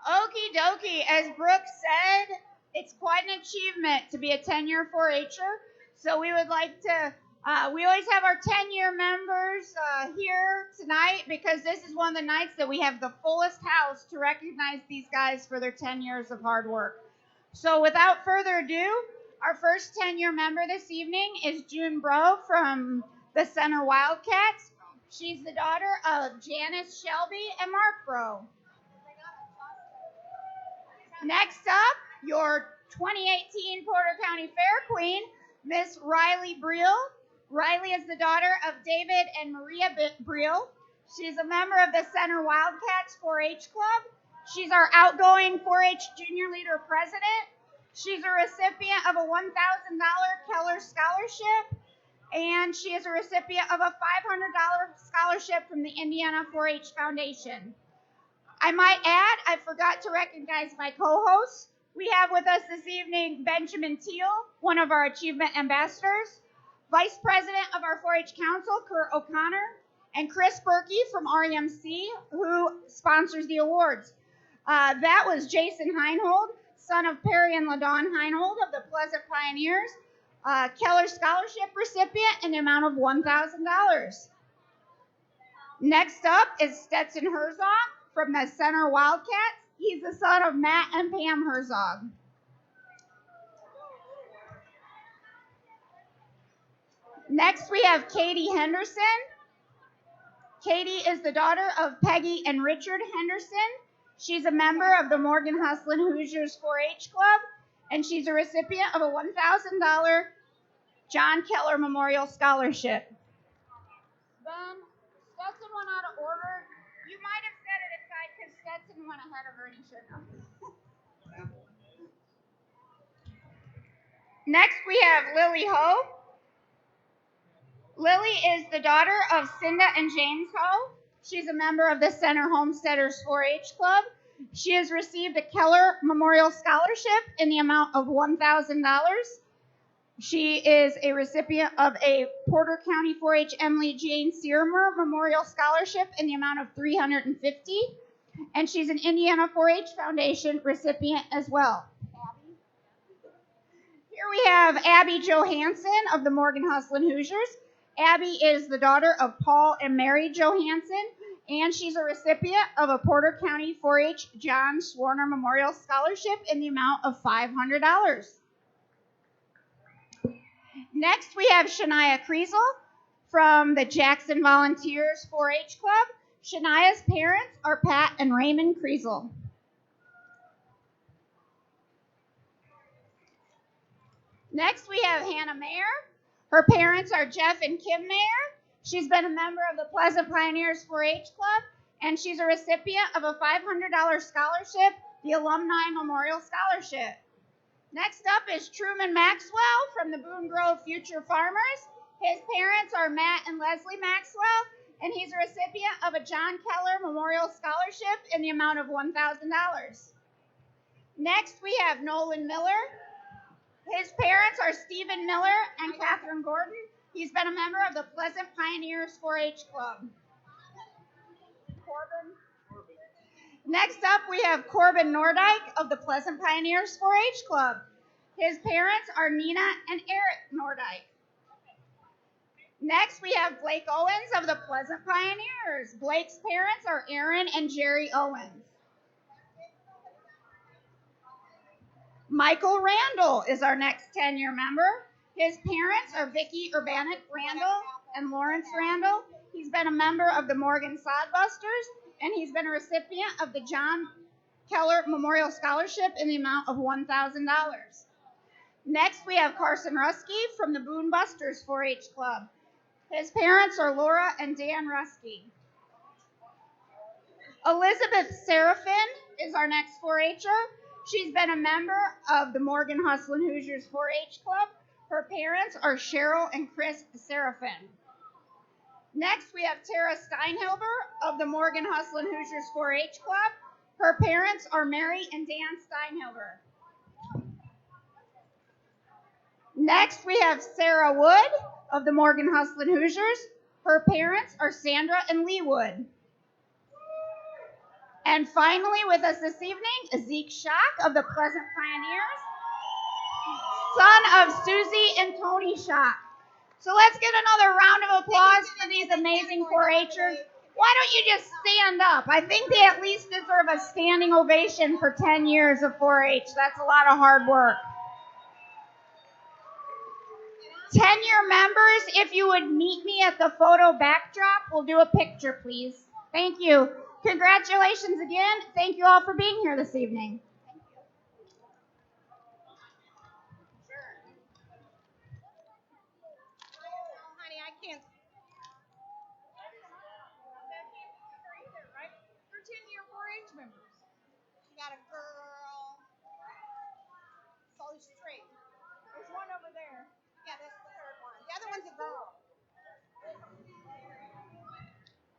Okie dokie. As Brooke said, it's quite an achievement to be a 10-year 4-Her. So we would like to, we always have our 10-year members here tonight because this is one of the nights that we have the fullest house to recognize these guys for their 10 years of hard work. So without further ado, our first 10-year member this evening is June Bro from the Center Wildcats. She's the daughter of Janice Shelby and Mark Bro. Next up, your 2018 Porter County Fair Queen, Miss Riley Briel. Riley is the daughter of David and Maria Briel. She's a member of the Center Wildcats 4-H Club. She's our outgoing 4-H Junior Leader President. She's a recipient of a $1,000 Keller Scholarship, and she is a recipient of a $500 scholarship from the Indiana 4-H Foundation. I might add, I forgot to recognize my co-hosts. We have with us this evening Benjamin Teal, one of our achievement ambassadors, Vice President of our 4-H Council, Kurt O'Connor, and Chris Berkey from REMC, who sponsors the awards. That was Jason Heinhold, son of Perry and LaDawn Heinhold of the Pleasant Pioneers, Keller Scholarship recipient in the amount of $1,000. Next up is Stetson Herzog from the Center Wildcats. He's the son of Matt and Pam Herzog. Next, we have Katie Henderson. Katie is the daughter of Peggy and Richard Henderson. She's a member of the Morgan Hustlin Hoosiers 4-H Club, and she's a recipient of a $1,000 John Keller Memorial Scholarship. Ben, Stetson went out of order. You might have set it aside because Stetson went ahead of her and he shouldn't have. Next, we have Lily Ho. Lily is the daughter of Cinda and James Ho. She's a member of the Center Homesteaders 4-H Club. She has received a Keller Memorial Scholarship in the amount of $1,000. She is a recipient of a Porter County 4-H Emily Jane Searmer Memorial Scholarship in the amount of $350, and she's an Indiana 4-H Foundation recipient as well. Here we have Abby Johansson of the Morgan Hustlin' Hoosiers. Abby is the daughter of Paul and Mary Johansson, and she's a recipient of a Porter County 4-H John Swarner Memorial Scholarship in the amount of $500. Next, we have Shania Kriesel from the Jackson Volunteers 4-H Club. Shania's parents are Pat and Raymond Kriesel. Next, we have Hannah Mayer. Her parents are Jeff and Kim Mayer. She's been a member of the Pleasant Pioneers 4-H Club, and she's a recipient of a $500 scholarship, the Alumni Memorial Scholarship. Next up is Truman Maxwell from the Boone Grove Future Farmers. His parents are Matt and Leslie Maxwell, and he's a recipient of a John Keller Memorial Scholarship in the amount of $1,000. Next, we have Nolan Miller. His parents are Stephen Miller and Catherine Gordon. He's been a member of the Pleasant Pioneers 4-H Club. Next up, we have Corbin Nordyke of the Pleasant Pioneers 4-H Club. His parents are Nina and Eric Nordyke. Next, we have Blake Owens of the Pleasant Pioneers. Blake's parents are Aaron and Jerry Owens. Michael Randall is our next 10-year member. His parents are Vicki Urbanik Randall and Lawrence Randall. He's been a member of the Morgan Sodbusters, and he's been a recipient of the John Keller Memorial Scholarship in the amount of $1,000. Next, we have Carson Ruskey from the Boone Busters 4-H Club. His parents are Laura and Dan Ruskey. Elizabeth Seraphin is our next 4-H'er. She's been a member of the Morgan Hustlin' Hoosiers 4-H Club. Her parents are Cheryl and Chris Seraphin. Next, we have Tara Steinhilber of the Morgan Hustlin' Hoosiers 4-H Club. Her parents are Mary and Dan Steinhilber. Next, we have Sarah Wood of the Morgan Hustlin' Hoosiers. Her parents are Sandra and Lee Wood. And finally, with us this evening, Zeke Schock of the Pleasant Pioneers, son of Susie and Tony Schock. So let's get another round of applause for these amazing 4-H'ers. Why don't you just stand up? I think they at least deserve a standing ovation for 10 years of 4-H. That's a lot of hard work. 10-year members, if you would meet me at the photo backdrop, we'll do a picture, please. Thank you. Congratulations again. Thank you all for being here this evening. Honey, I can't. For 10-year 4-H members. You got a girl. So straight. There's one over there. Yeah, that's the third one. The other one's a girl.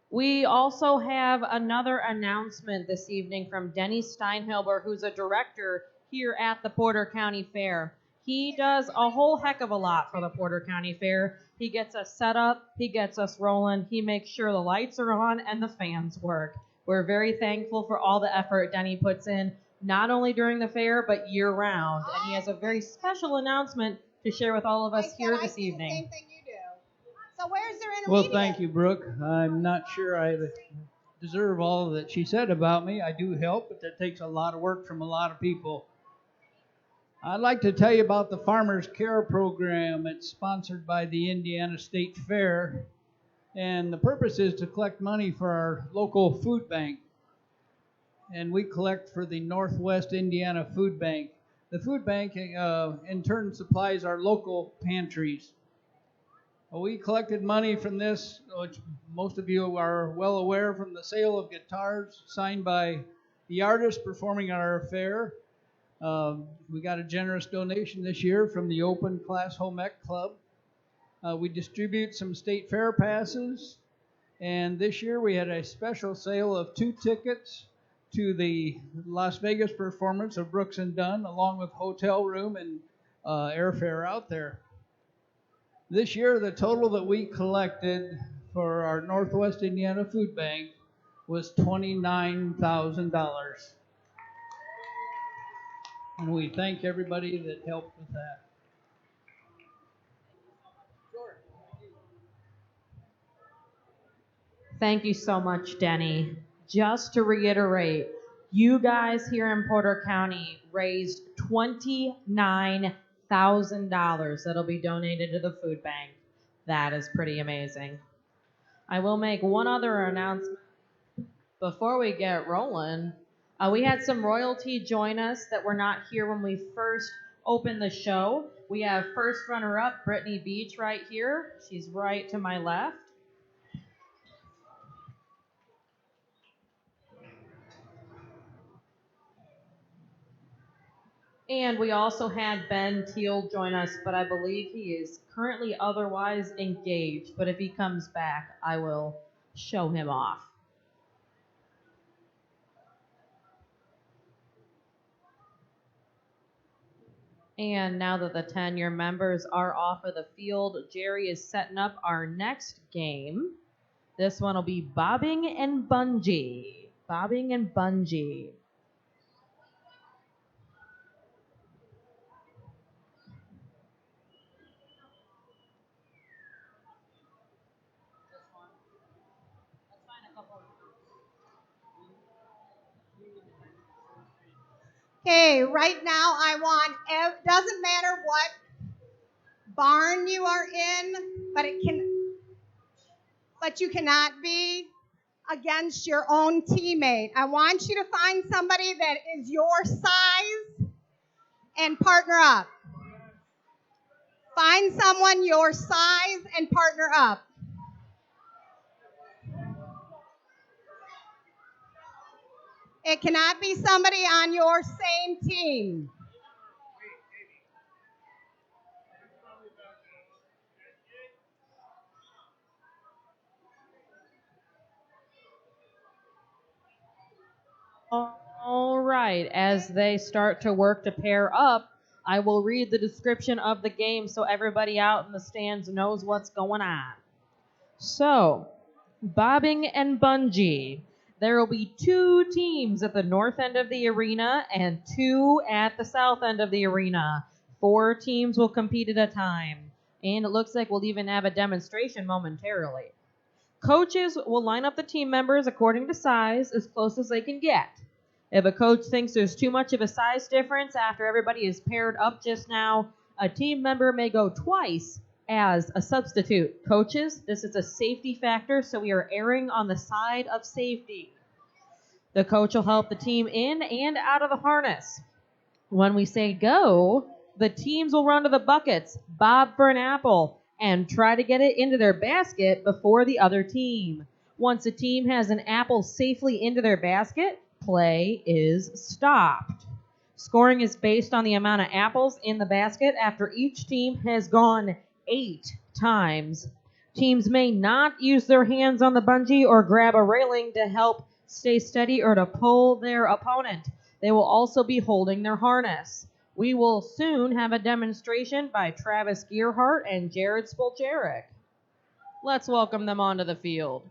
We also have another announcement this evening from Denny Steinhilber, who's a director here at the Porter County Fair. He does a whole heck of a lot for the Porter County Fair. He gets us set up, he gets us rolling, he makes sure the lights are on and the fans work. We're very thankful for all the effort Denny puts in, not only during the fair, but year-round. And he has a very special announcement to share with all of us here this evening. Same thing you do. So where's their Well, intermediate? thank you, Brooke. I'm not sure I deserve all that she said about me. I do help, but that takes a lot of work from a lot of people. I'd like to tell you about the Farmers Care Program. It's sponsored by the Indiana State Fair, and the purpose is to collect money for our local food bank. And we collect for the Northwest Indiana Food Bank. The food bank, in turn, supplies our local pantries. We collected money from this, which most of you are well aware, from the sale of guitars signed by the artists performing at our fair. We got a generous donation this year from the Open Class Home Ec Club. We distribute some state fair passes, and this year we had a special sale of 2 tickets to the Las Vegas performance of Brooks and Dunn, along with hotel room and airfare out there. This year, the total that we collected for our Northwest Indiana Food Bank was $29,000. And we thank everybody that helped with that. Thank you so much, Denny. Just to reiterate, you guys here in Porter County raised $29,000 that'll be donated to the food bank. That is pretty amazing. I will make one other announcement before we get rolling. We had some royalty join us that were not here when we first opened the show. We have first runner-up Brittany Beach right here. She's right to my left. And we also had Ben Teal join us, but I believe he is currently otherwise engaged. But if he comes back, I will show him off. And now that the 10-year members are off of the field, Jerry is setting up our next game. This one will be bobbing and bungee. Bobbing and bungee. Okay, right now I want, doesn't matter what barn you are in, but you cannot be against your own teammate. I want you to find somebody that is your size and partner up. Find someone your size and partner up. It cannot be somebody on your same team. All right, as they start to work to pair up, I will read the description of the game so everybody out in the stands knows what's going on. So, bobbing and bungee. There will be 2 teams at the north end of the arena and 2 at the south end of the arena. 4 teams will compete at a time. And it looks like we'll even have a demonstration momentarily. Coaches will line up the team members according to size as close as they can get. If a coach thinks there's too much of a size difference after everybody is paired up just now, a team member may go twice as a substitute. Coaches, this is a safety factor, so we are erring on the side of safety. The coach will help the team in and out of the harness. When we say go, the teams will run to the buckets, bob for an apple, and try to get it into their basket before the other team. Once a team has an apple safely into their basket, play is stopped. Scoring is based on the amount of apples in the basket after each team has gone 8 times. Teams may not use their hands on the bungee or grab a railing to help stay steady or to pull their opponent. They will also be holding their harness. We will soon have a demonstration by Travis Gearhart and Jared Spolcherick. Let's welcome them onto the field.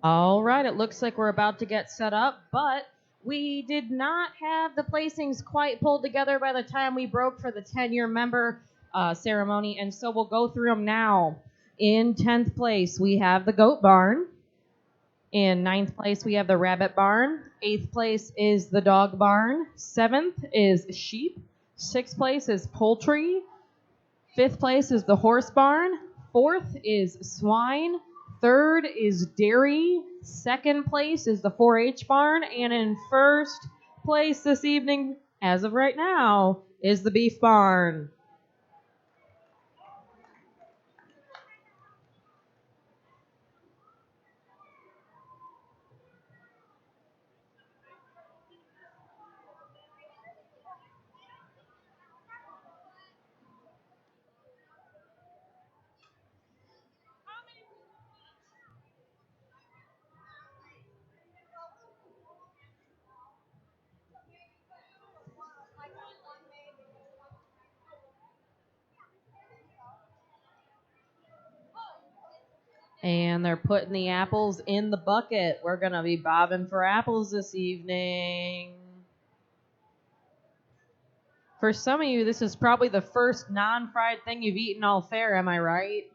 All right, it looks like we're about to get set up, but we did not have the placings quite pulled together by the time we broke for the 10-year member ceremony, and so we'll go through them now. In 10th place, we have the Goat Barn. In 9th place, we have the Rabbit Barn. 8th place is the Dog Barn. 7th is Sheep. 6th place is Poultry. 5th place is the Horse Barn. 4th is Swine. 3rd is Dairy. 2nd place is the 4-H Barn. And in 1st place this evening as of right now, is the Beef Barn. And they're putting the apples in the bucket. We're going to be bobbing for apples this evening. For some of you, this is probably the first non-fried thing you've eaten all fair, am I right?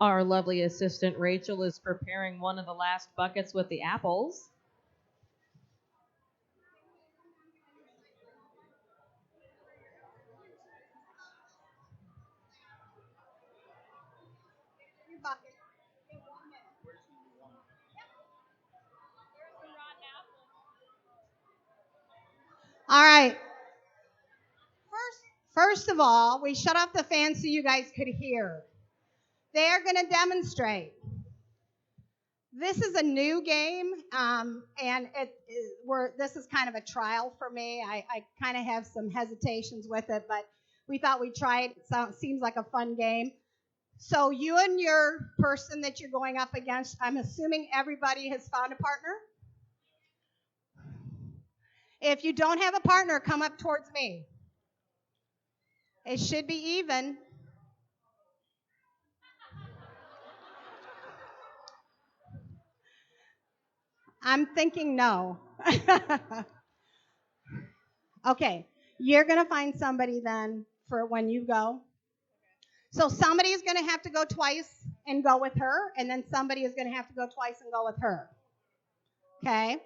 Our lovely assistant Rachel is preparing one of the last buckets with the apples. All right. First of all, we shut off the fans so you guys could hear. They are going to demonstrate. This is a new game, and this is kind of a trial for me. I kind of have some hesitations with it, but we thought we'd try it. It seems like a fun game. So you and your person that you're going up against, I'm assuming everybody has found a partner? If you don't have a partner, come up towards me. It should be even. I'm thinking no. Okay, you're going to find somebody then for when you go. So somebody is going to have to go twice and go with her, and then somebody is going to have to go twice and go with her. Okay?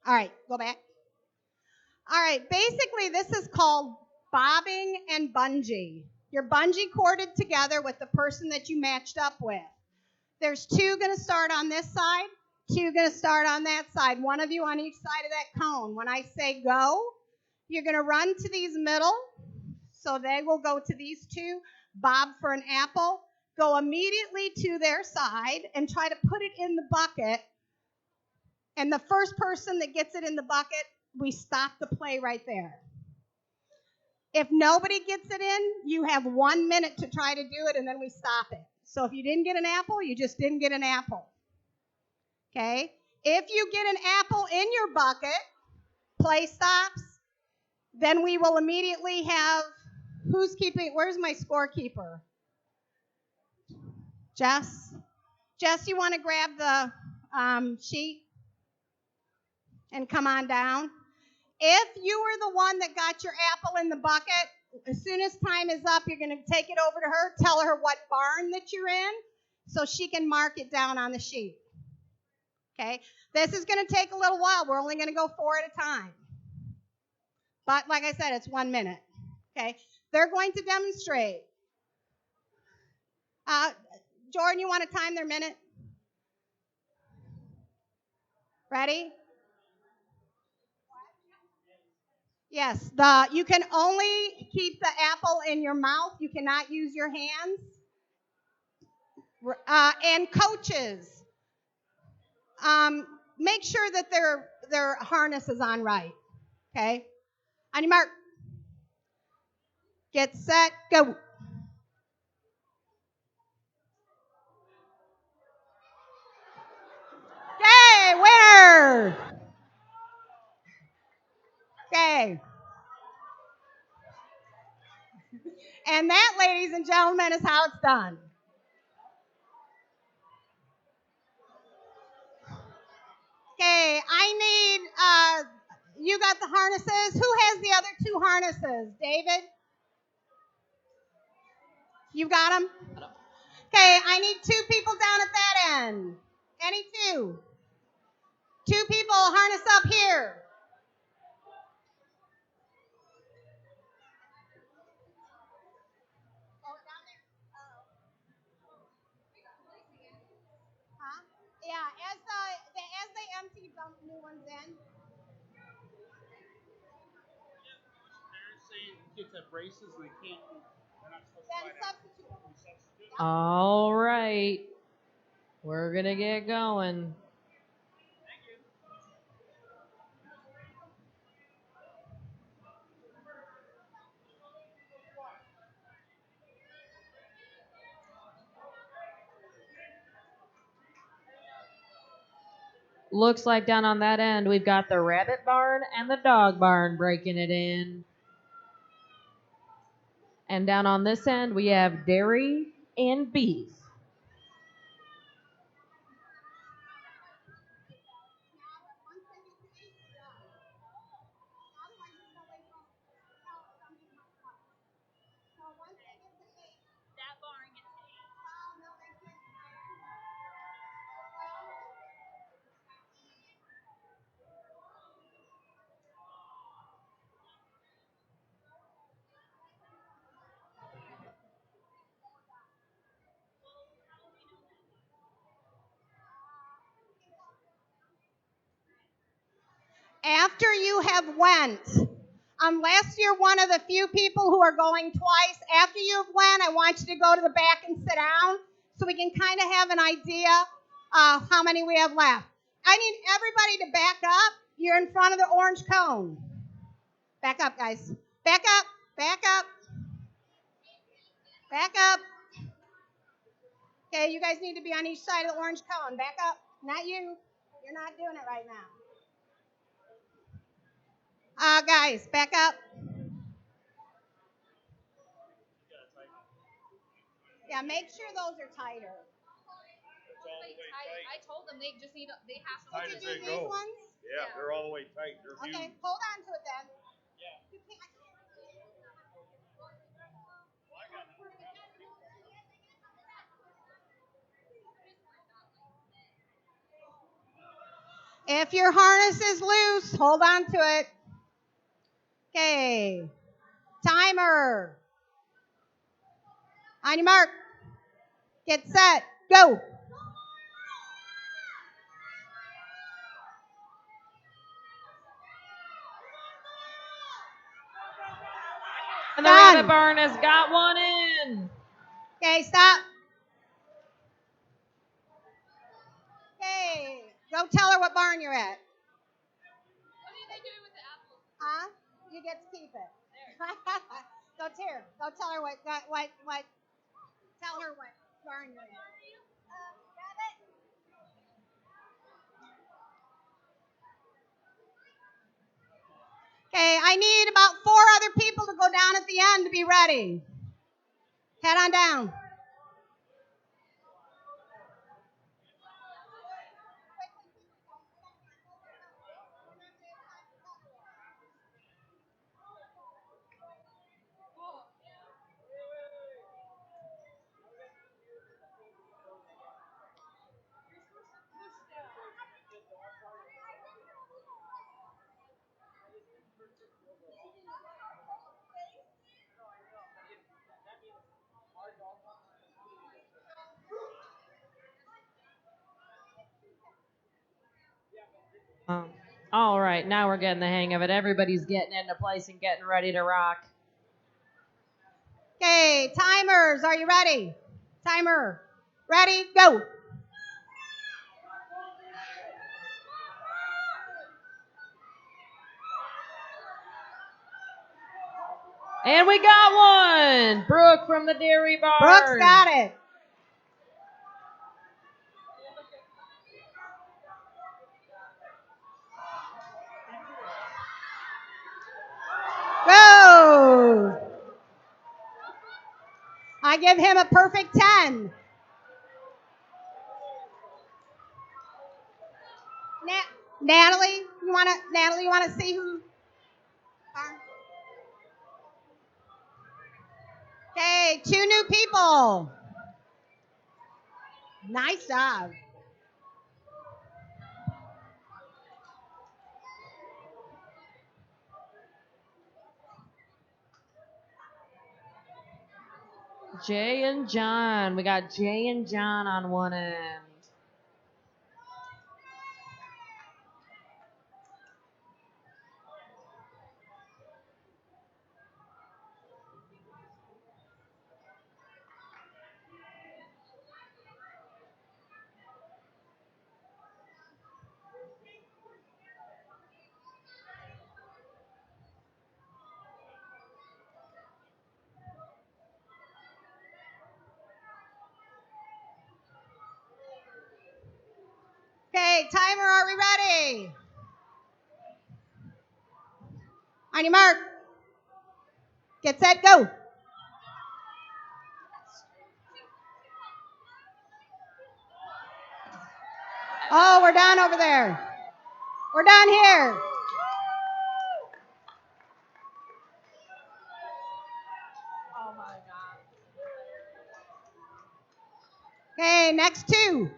All right, go back. All right, basically this is called bobbing and bungee. You're bungee corded together with the person that you matched up with. There's two going to start on this side, two going to start on that side, one of you on each side of that cone. When I say go, you're going to run to these middle, so they will go to these two, bob for an apple, go immediately to their side and try to put it in the bucket. And the first person that gets it in the bucket, we stop the play right there. If nobody gets it in, you have 1 minute to try to do it, and then we stop it. So if you didn't get an apple, you just didn't get an apple. Okay? If you get an apple in your bucket, play stops. Then we will immediately have, where's my scorekeeper? Jess? Jess, you want to grab the sheet and come on down? If you were the one that got your apple in the bucket, as soon as time is up, you're going to take it over to her, tell her what barn that you're in, so she can mark it down on the sheet. Okay? This is going to take a little while. We're only going to go 4 at a time. But like I said, it's 1 minute. Okay? They're going to demonstrate. Jordan, you want to time their minute? Ready? Yes, you can only keep the apple in your mouth. You cannot use your hands. And coaches, make sure that their harness is on right. Okay? On your mark. Get set, go. Yay, winner! Okay. And that, ladies and gentlemen, is how it's done. Okay, I need, you got the harnesses. Who has the other two harnesses? David? You got them? Okay, I need two people down at that end. Any two? Two people harness up here. Huh? Yeah, as they empty, dump new ones in. Parents say kids have braces and they can't. They're not supposed to Then slide out. substitute. All right. We're going to get going. Looks like down on that end, we've got the rabbit barn and the dog barn breaking it in. And down on this end, we have dairy and beef. After you have went, unless you're one of the few people who are going twice, after you've went, I want you to go to the back and sit down so we can kind of have an idea of how many we have left. I need everybody to back up. You're in front of the orange cone. Back up, guys. Back up, back up, back up. Okay, you guys need to be on each side of the orange cone. Back up. Not you. You're not doing it right now. Guys, back up. Yeah, make sure those are tighter. I told them they just need. They have to. Tight Did as you they do go. these ones? Yeah, they're all the way tight. They're Okay, huge. hold on to it then. If your harness is loose, hold on to it. Okay. Timer. On your mark. Get set. Go. And the Done. rabbit barn has got one in. Okay, stop. Okay. Go tell her what barn you're at. What are they doing with the apples? Huh? You get to keep it. Go here. Go tell her what. Tell her what barn you're at. Okay, I need about 4 other people to go down at the end to be ready. Head on down. All right, now we're getting the hang of it. Everybody's getting into place and getting ready to rock. Okay, timers, are you ready? Timer. Ready? Go. And we got one. Brooke from the dairy barn. Brooks got it. Go. I give him a perfect 10. Natalie, you wanna see who? Okay, 2 new people. Nice job. Jay and John. We got Jay and John on one end. Okay, timer, are we ready? On your mark. Get set, go. Oh, we're done over there. We're done here. Oh my God. Okay, next 2.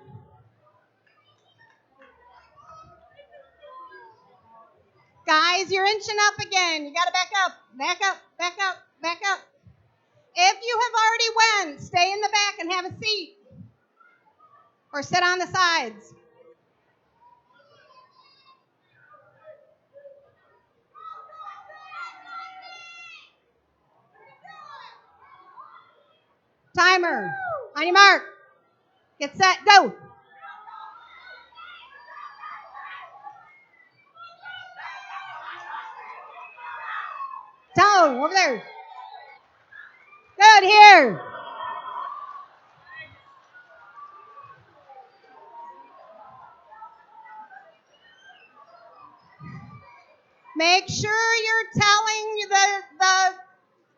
Guys, you're inching up again. You gotta back up, back up, back up, back up. If you have already went, stay in the back and have a seat. Or sit on the sides. Timer. On your mark. Get set, go. Tone, over there. Good, here. Make sure you're telling the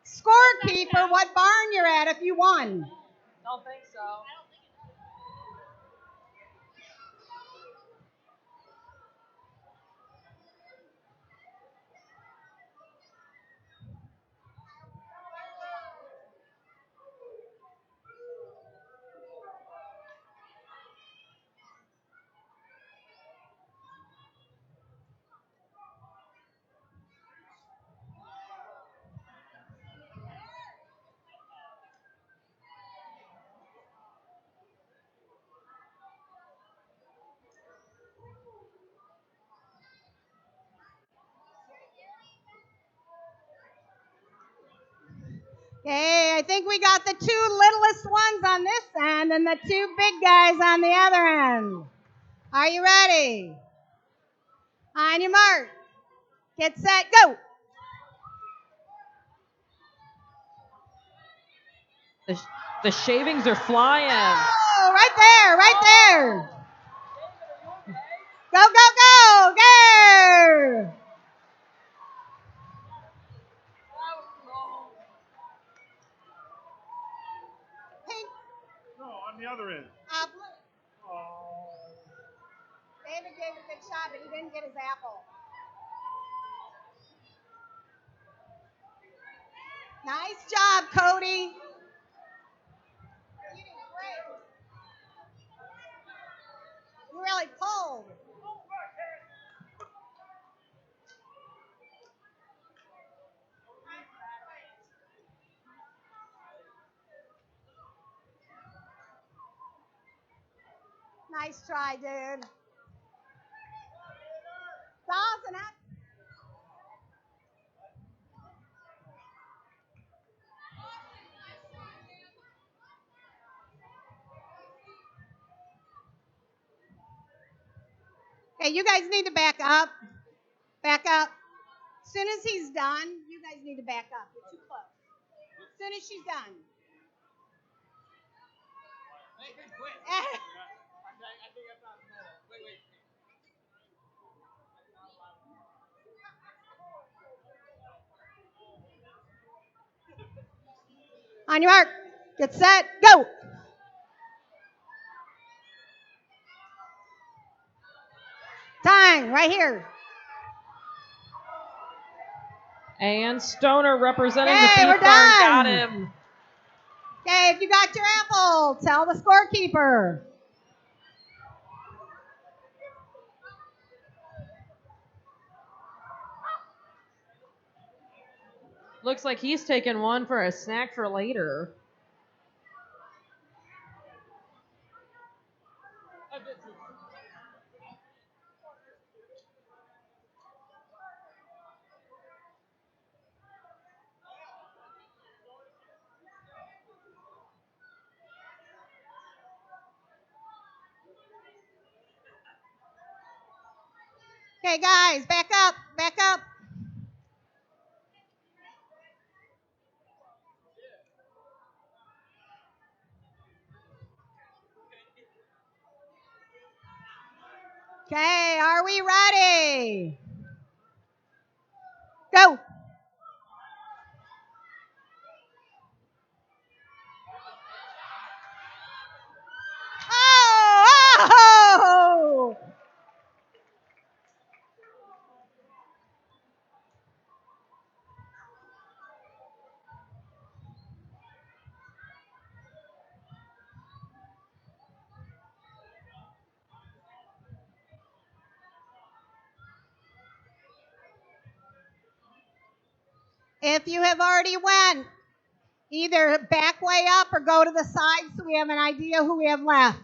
scorekeeper what barn you're at if you won. Don't think so. Okay, I think we got the 2 littlest ones on this end and the 2 big guys on the other end. Are you ready? On your mark. Get set, go. The shavings are flying. Oh, right there, right there. Go, go, go, go. Pink. No, on the other end. Blue. Oh. David gave a good shot, but he didn't get his apple. Nice job, Cody. You did great. You really pulled. Nice try, dude. Dawson, hey, you guys need to back up. Back up. As soon as he's done, you guys need to back up. You're too close. As soon as she's done. On your mark. Get set. Go. Time. on, right here. And Stoner representing Okay, the we're beef barn got done. him. Okay, if you got your apple, tell the scorekeeper. Looks like he's taking one for a snack for later. Okay, guys, back up, back up. Okay, are we ready? Go. Oh! If you have already went, either back way up or go to the side so we have an idea who we have left.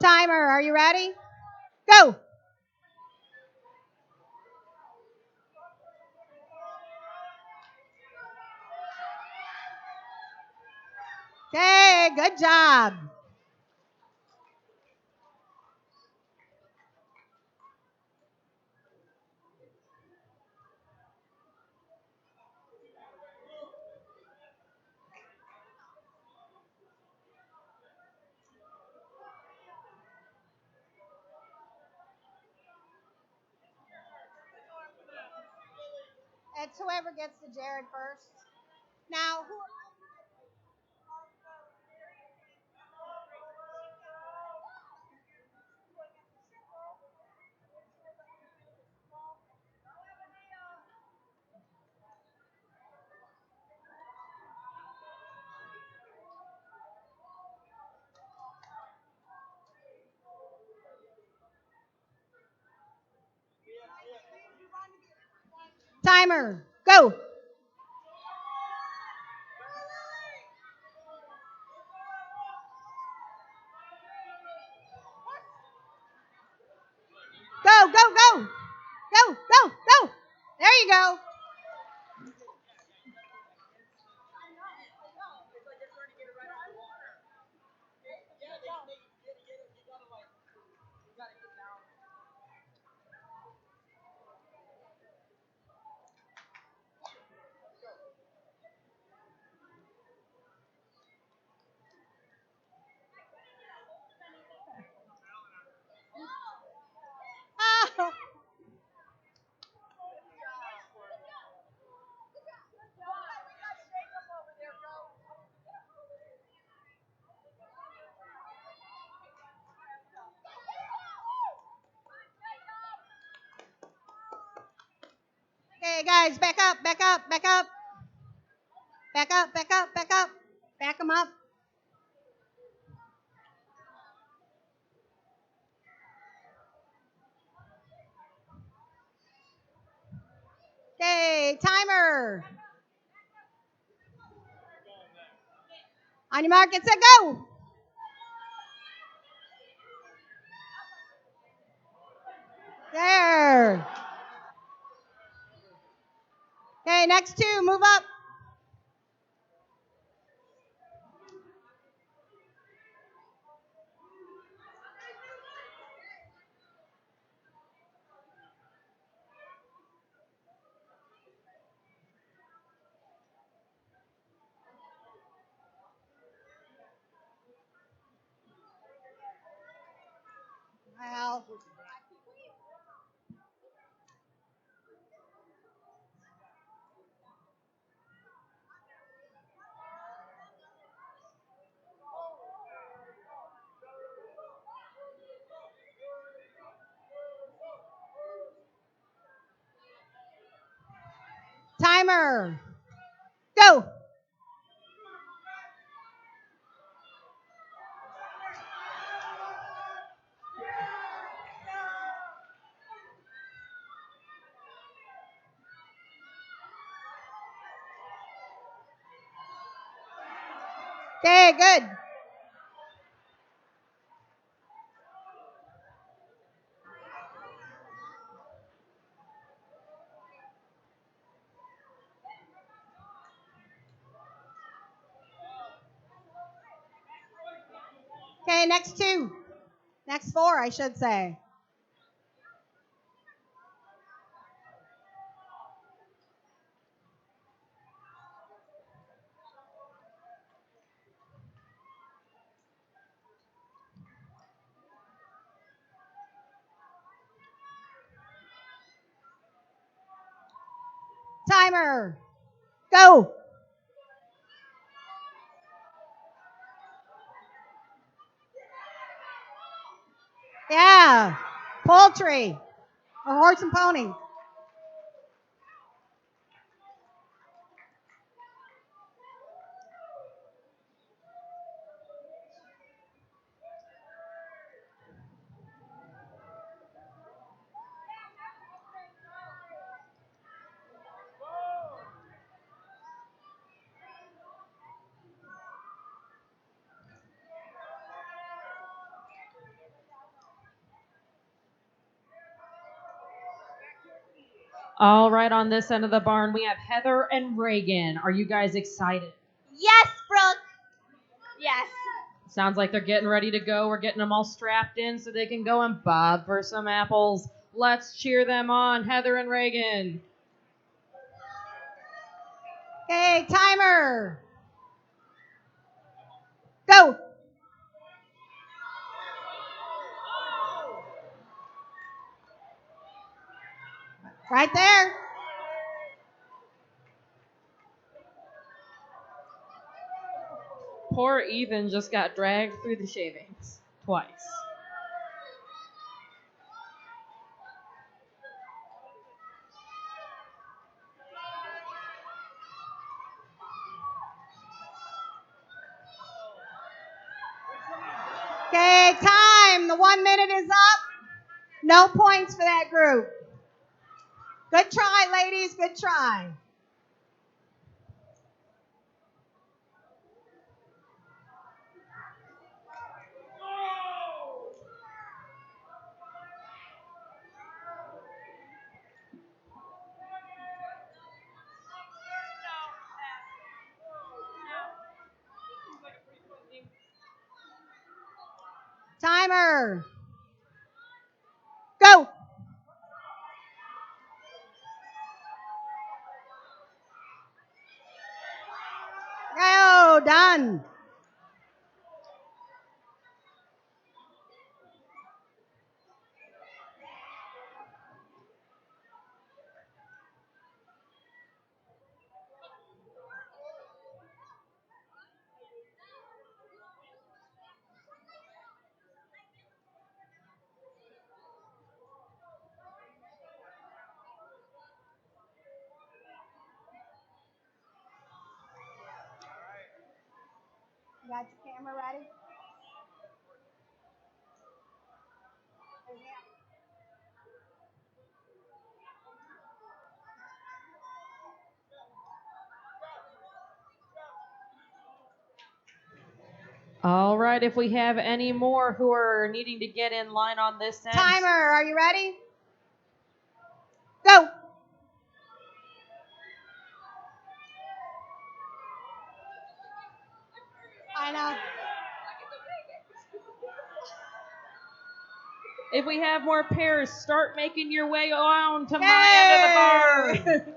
Timer, are you ready? Go. Okay, good job. It's whoever gets to Jared first. Now, who? Timer, go. Go, go, go. Go, go, go. There you go. Oh. Okay, guys, back up, back up, back up. Back up, back up, back up. Back them up. Okay, timer. On your mark, get set, go. There. Okay, next two, move up. Timer. Go. Okay, good. Okay, next two. Next four, I should say. Timer. Go. Yeah. Poultry. Or horse and pony. All right, on this end of the barn, we have Heather and Reagan. Are you guys excited? Yes, Brooke. Yes. Sounds like they're getting ready to go. We're getting them all strapped in so they can go and bob for some apples. Let's cheer them on, Heather and Reagan. Okay, timer. Go. Right there. Poor Ethan just got dragged through the shavings twice. Okay, time. The 1 minute is up. No points for that group. Good try, ladies. Good try. Timer. Go. Go. Done. You got your camera ready? All right, if we have any more who are needing to get in line on this end. Timer. Are you ready? Go. I know. If we have more pairs, start making your way on to my end of the barn.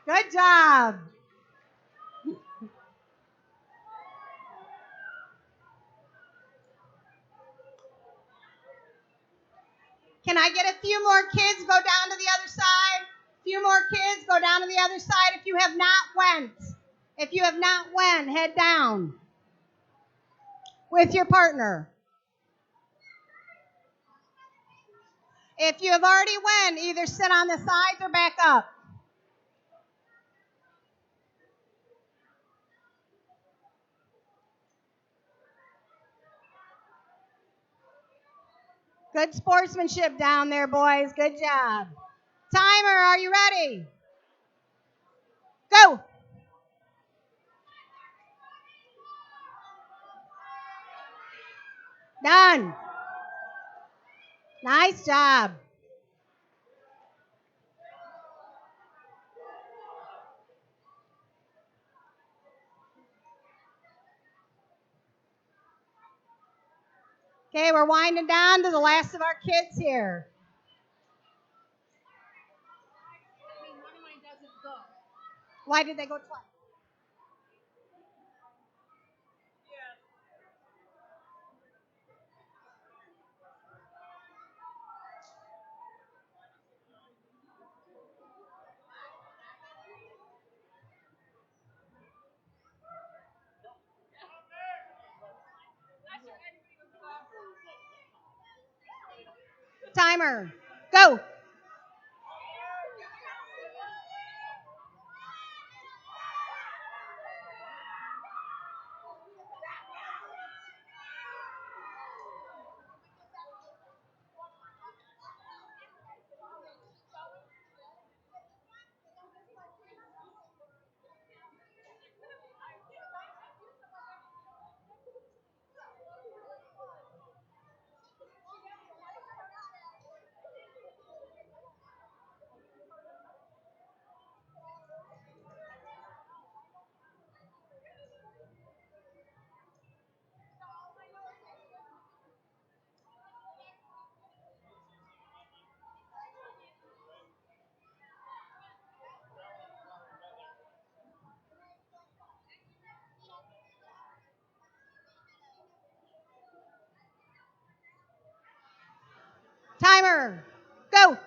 Good job. Can I get a few more kids go down to the other side? A few more kids go down to the other side if you have not went. If you have not went, head down with your partner. If you have already went, either sit on the sides or back up. Good sportsmanship down there, boys. Good job. Timer, are you ready? Go. Done. Nice job. Okay, we're winding down to the last of our kids here. Why did they go twice? Timer, go. Timer, go.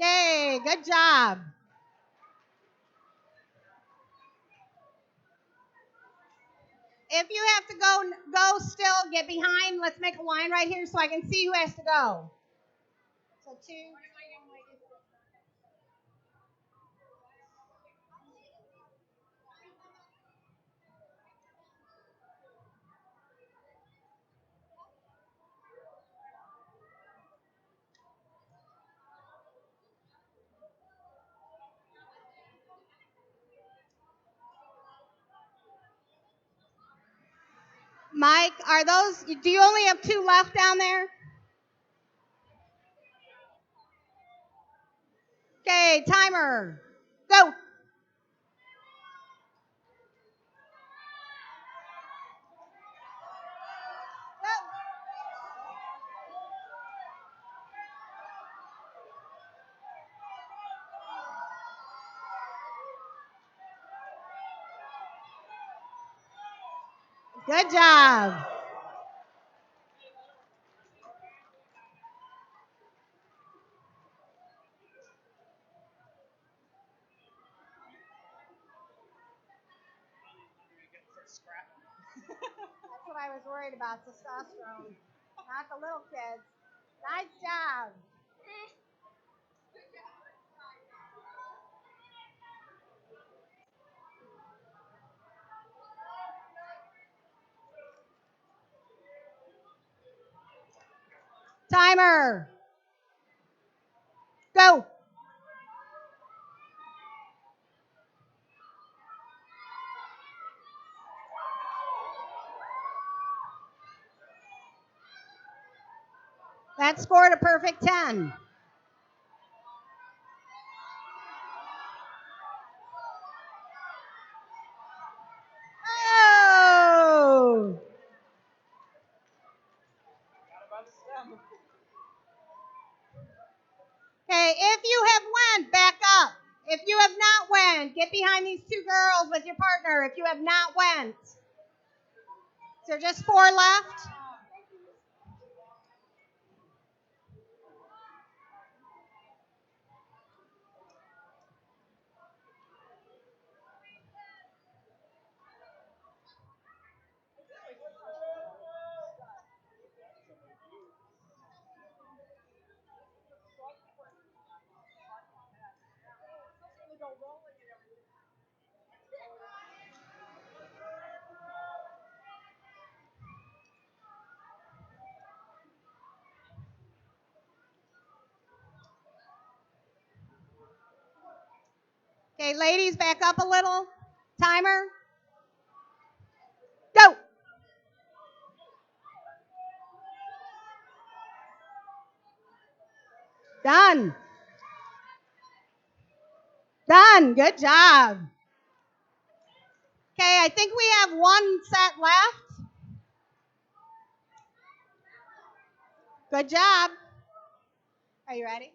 Okay, good job. If you have to go still, get behind. Let's make a line right here so I can see who has to go. So 2. Mike, do you only have 2 left down there? Okay, timer, go. Good job. That's what I was worried about, testosterone. Not the little kids. Nice job. Timer, go. That scored a perfect 10. Oh! Okay, if you have went, back up. If you have not went, get behind these 2 girls with your partner if you have not went. Is there just 4 left? Okay, ladies, back up a little. Timer. Go. Done. Done. Good job. Okay, I think we have one set left. Good job. Are you ready?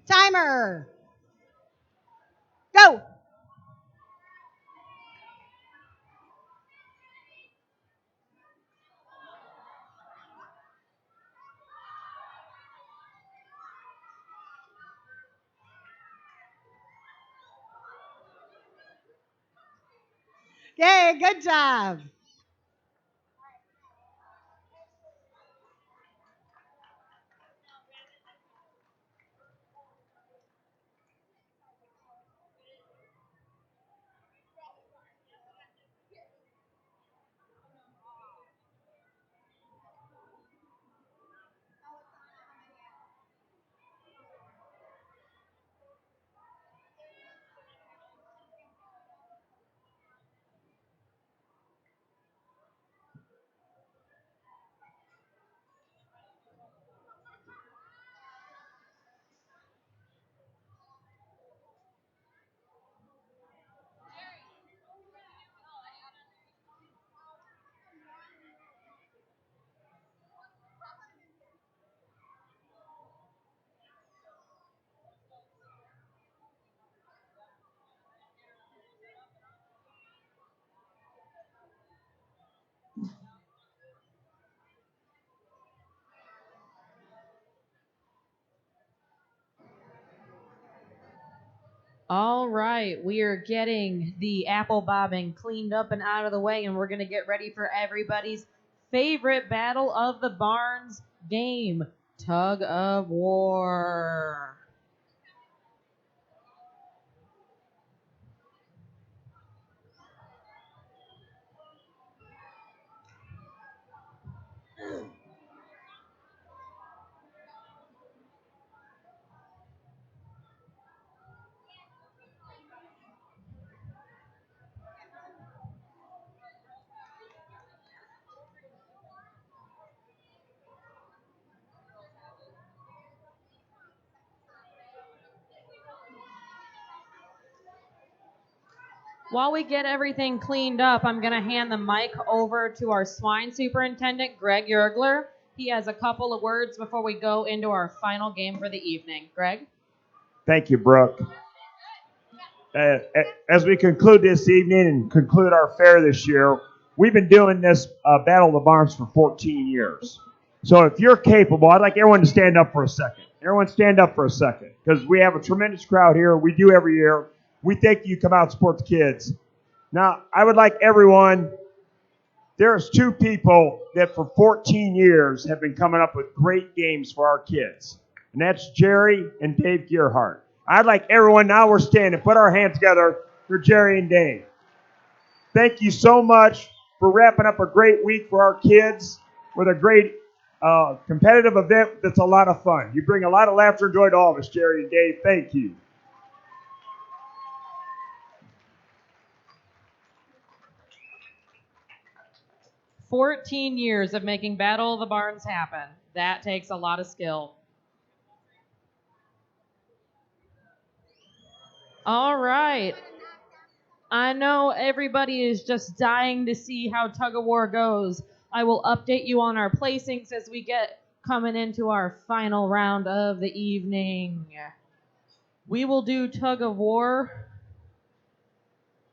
Timer. Go. Okay, good job. All right, we are getting the apple bobbing cleaned up and out of the way, and we're going to get ready for everybody's favorite Battle of the Barns game, Tug of War. While we get everything cleaned up, I'm going to hand the mic over to our swine superintendent, Greg Yergler. He has a couple of words before we go into our final game for the evening. Greg? Thank you, Brooke. As we conclude this evening and conclude our fair this year, we've been doing this Battle of the Barns for 14 years. So if you're capable, I'd like everyone to stand up for a second. Everyone stand up for a second, because we have a tremendous crowd here. We do every year. We think you come out and support the kids. Now, I would like everyone, there's two people that for 14 years have been coming up with great games for our kids, and that's Jerry and Dave Gearhart. I'd like everyone, now we're standing, put our hands together for Jerry and Dave. Thank you so much for wrapping up a great week for our kids with a great competitive event that's a lot of fun. You bring a lot of laughter and joy to all of us, Jerry and Dave. Thank you. "14 years of making Battle of the Barns happen. That takes a lot of skill." All right. I know everybody is just dying to see how Tug of War goes. I will update you on our placings as we get coming into our final round of the evening. We will do Tug of War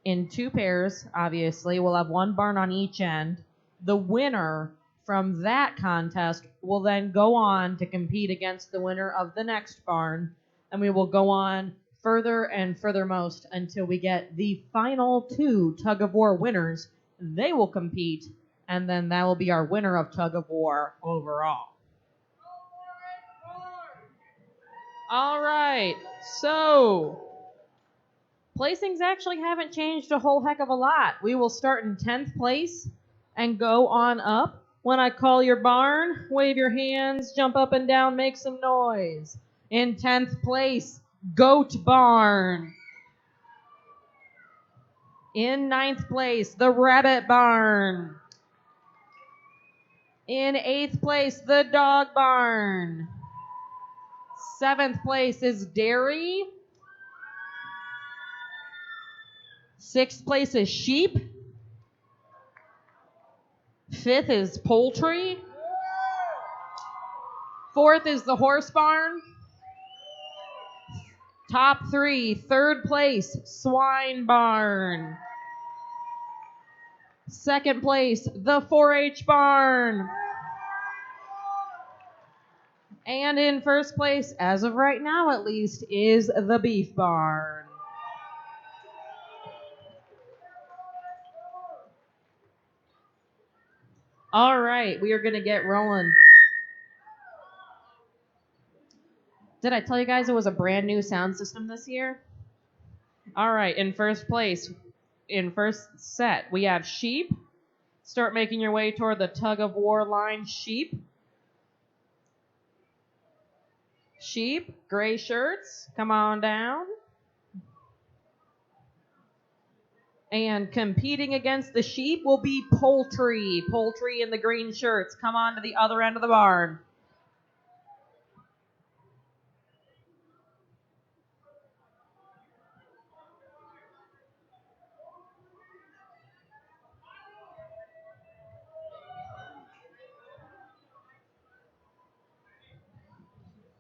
in two pairs, obviously. We'll have one barn on each end. The winner from that contest will then go on to compete against the winner of the next barn, and we will go on further and furthermost until we get the final 2 tug of war winners. They will compete, and then that will be our winner of tug of war overall. All right, so placings actually haven't changed a whole heck of a lot. We will start in 10th place and go on up. When I call your barn, wave your hands, jump up and down, make some noise. In 10th place, Goat Barn. In 9th place, the Rabbit Barn. In 8th place, the Dog Barn. 7th place is Dairy. 6th place is Sheep. 5th is Poultry. 4th is the Horse Barn. Top 3, 3rd place, Swine Barn. 2nd place, the 4-H Barn. And in 1st place, as of right now at least, is the Beef Barn. All right, we are going to get rolling. Did I tell you guys it was a brand new sound system this year? All right, in 1st place, in 1st set, we have Sheep. Start making your way toward the tug of war line, Sheep. Sheep, gray shirts, come on down. And competing against the Sheep will be Poultry. Poultry in the green shirts, come on to the other end of the barn.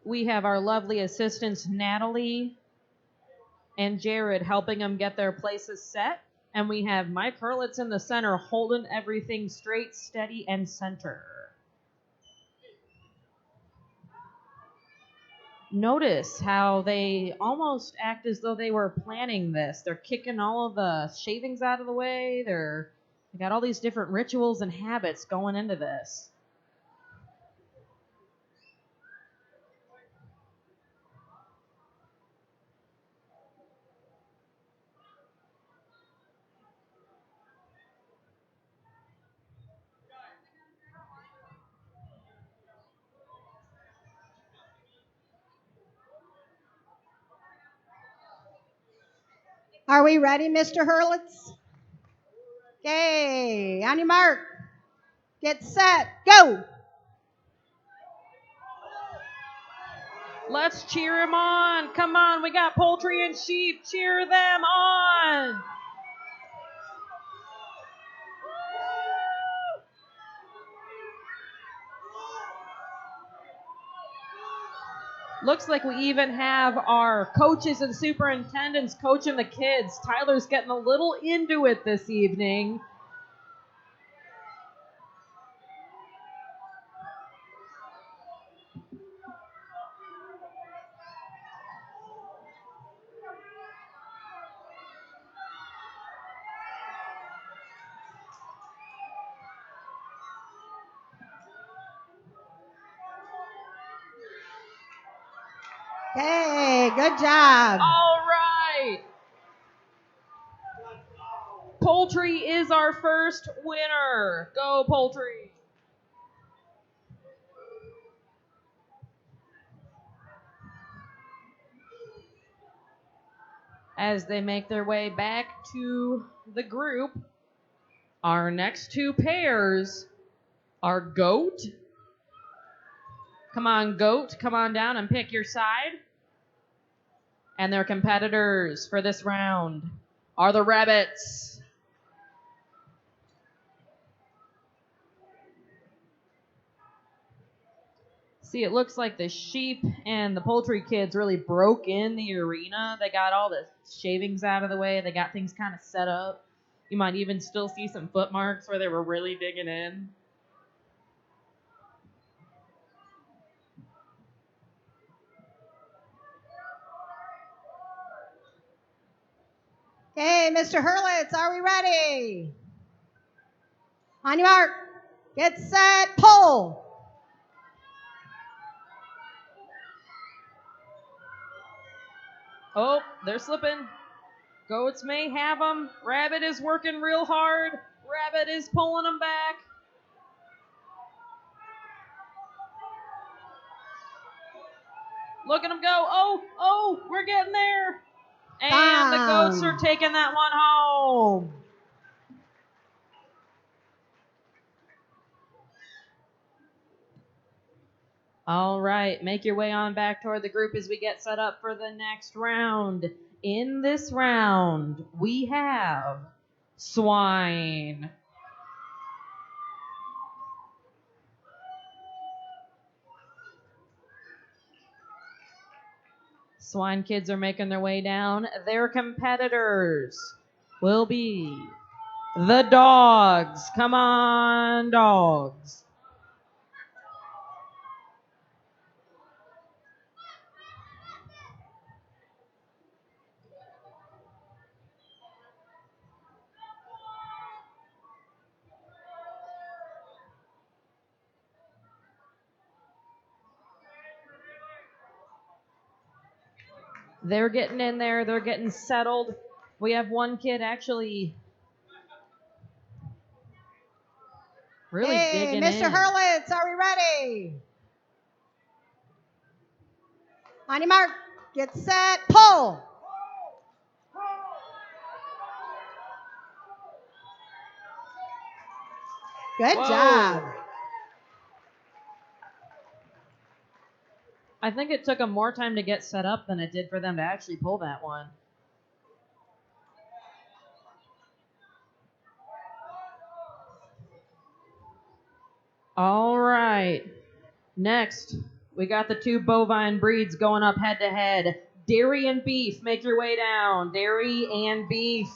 We have our lovely assistants, Natalie and Jared, helping them get their places set. And we have Mike Hurlitz in the center, holding everything straight, steady, and center. Notice how they almost act as though they were planning this. They're kicking all of the shavings out of the way. They got all these different rituals and habits going into this. Are we ready, Mr. Hurlitz? Okay, on your mark. Get set, go! Let's cheer him on. Come on, we got Poultry and Sheep. Cheer them on. Looks like we even have our coaches and superintendents coaching the kids. Tyler's getting a little into it this evening. Hey, good job. All right. Poultry is our first winner. Go, Poultry. As they make their way back to the group, our next 2 pairs are Goat. Come on, Goat, come on down and pick your side. And their competitors for this round are the Rabbits. See, it looks like the Sheep and the Poultry kids really broke in the arena. They got all the shavings out of the way. They got things kind of set up. You might even still see some foot marks where they were really digging in. Okay, Mr. Hurlitz, are we ready? On your mark, get set, pull. Oh, they're slipping. Goats may have them. Rabbit is working real hard. Rabbit is pulling them back. Look at them go. Oh, we're getting there. And the goats are taking that one home. All right, make your way on back toward the group as we get set up for the next round. In this round, we have swine. Swine kids are making their way down. Their competitors will be the dogs. Come on, dogs. They're getting in there. They're getting settled. We have one kid actually really digging Mr. in. Hurlitz, are we ready? On your mark, get set, pull. Good job. I think it took them more time to get set up than it did for them to actually pull that one. All right. Next, we got the two bovine breeds going up head to head. Dairy and beef, make your way down. Dairy and beef.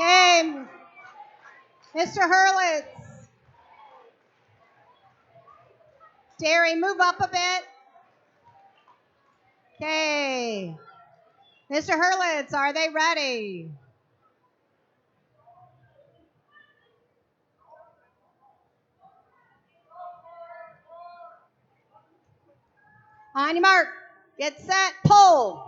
Okay, Mr. Hurlitz. Dairy, move up a bit. Okay. Mr. Hurlitz, are they ready? On your mark, get set, pull.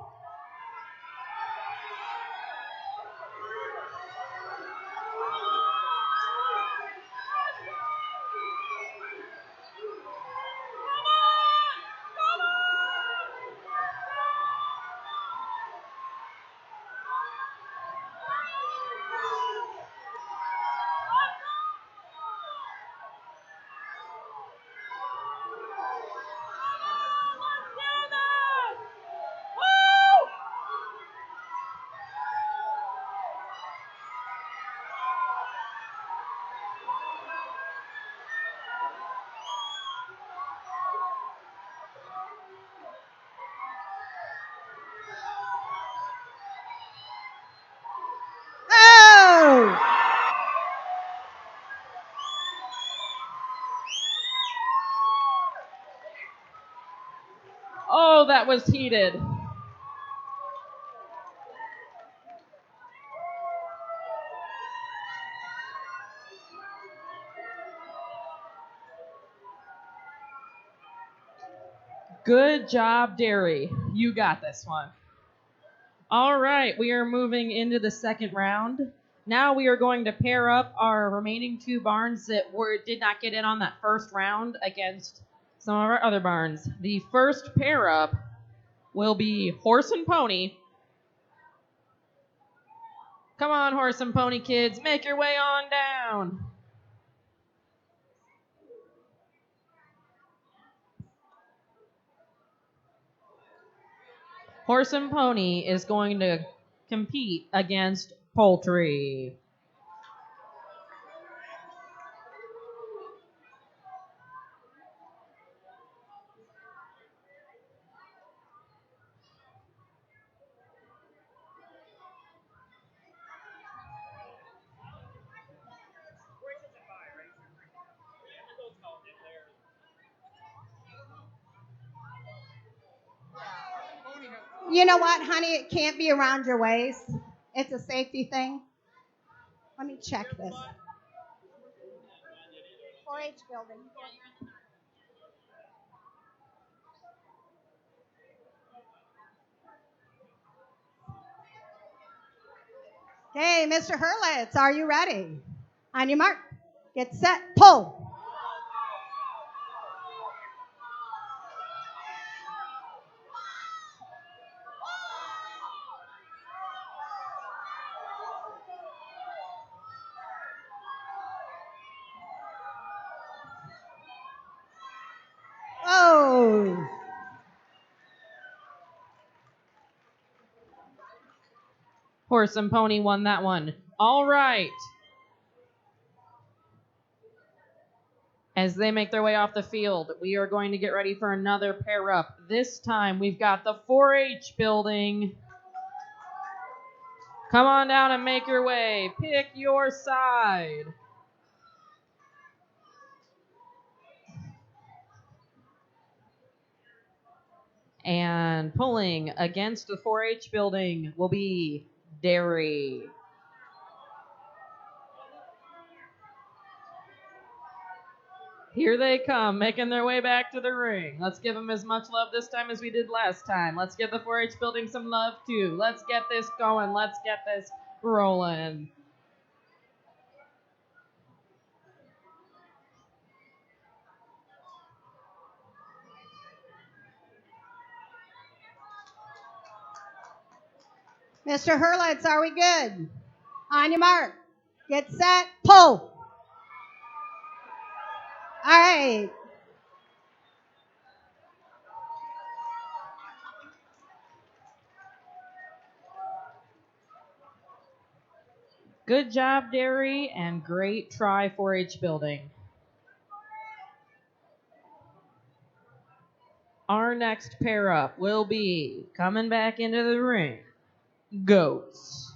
Oh! Oh, that was heated. Good job, Dairy. You got this one. All right, we are moving into the second round. Now we are going to pair up our remaining two barns that did not get in on that first round against some of our other barns. The first pair up will be Horse and Pony. Come on, Horse and Pony kids, make your way on down. Horse and Pony is going to compete against Poultry. You know what, honey? It can't be around your waist. It's a safety thing. Let me check this. 4-H building. Okay, Mr. Hurlitz, are you ready? On your mark, get set, pull. Oh. Horse and Pony won that one. All right. As they make their way off the field, we are going to get ready for another pair up. This time we've got the 4-H building. Come on down and make your way. Pick your side. And pulling against the 4-H building will be Dairy. Here they come, making their way back to the ring. Let's give them as much love this time as we did last time. Let's give the 4-H building some love too. Let's get this going. Let's get this rolling. Mr. Hurlitz, are we good? On your mark, get set, pull. All right. Good job, Dairy, and great try, 4-H building. Our next pair up will be coming back into the ring, Goats.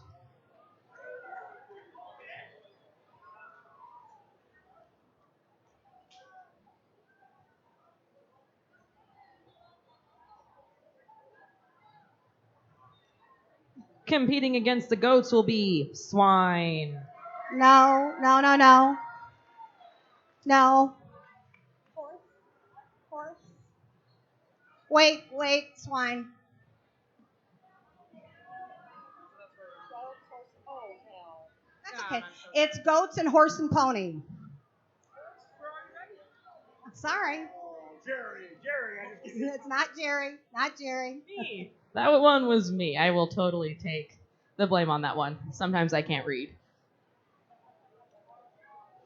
Competing against the Goats will be Swine. No. No. Horse. Wait, swine. That's okay. It's Goats and Horse and Pony. Sorry. Jerry. It's not Jerry. Me. That one was me. I will totally take the blame on that one. Sometimes I can't read.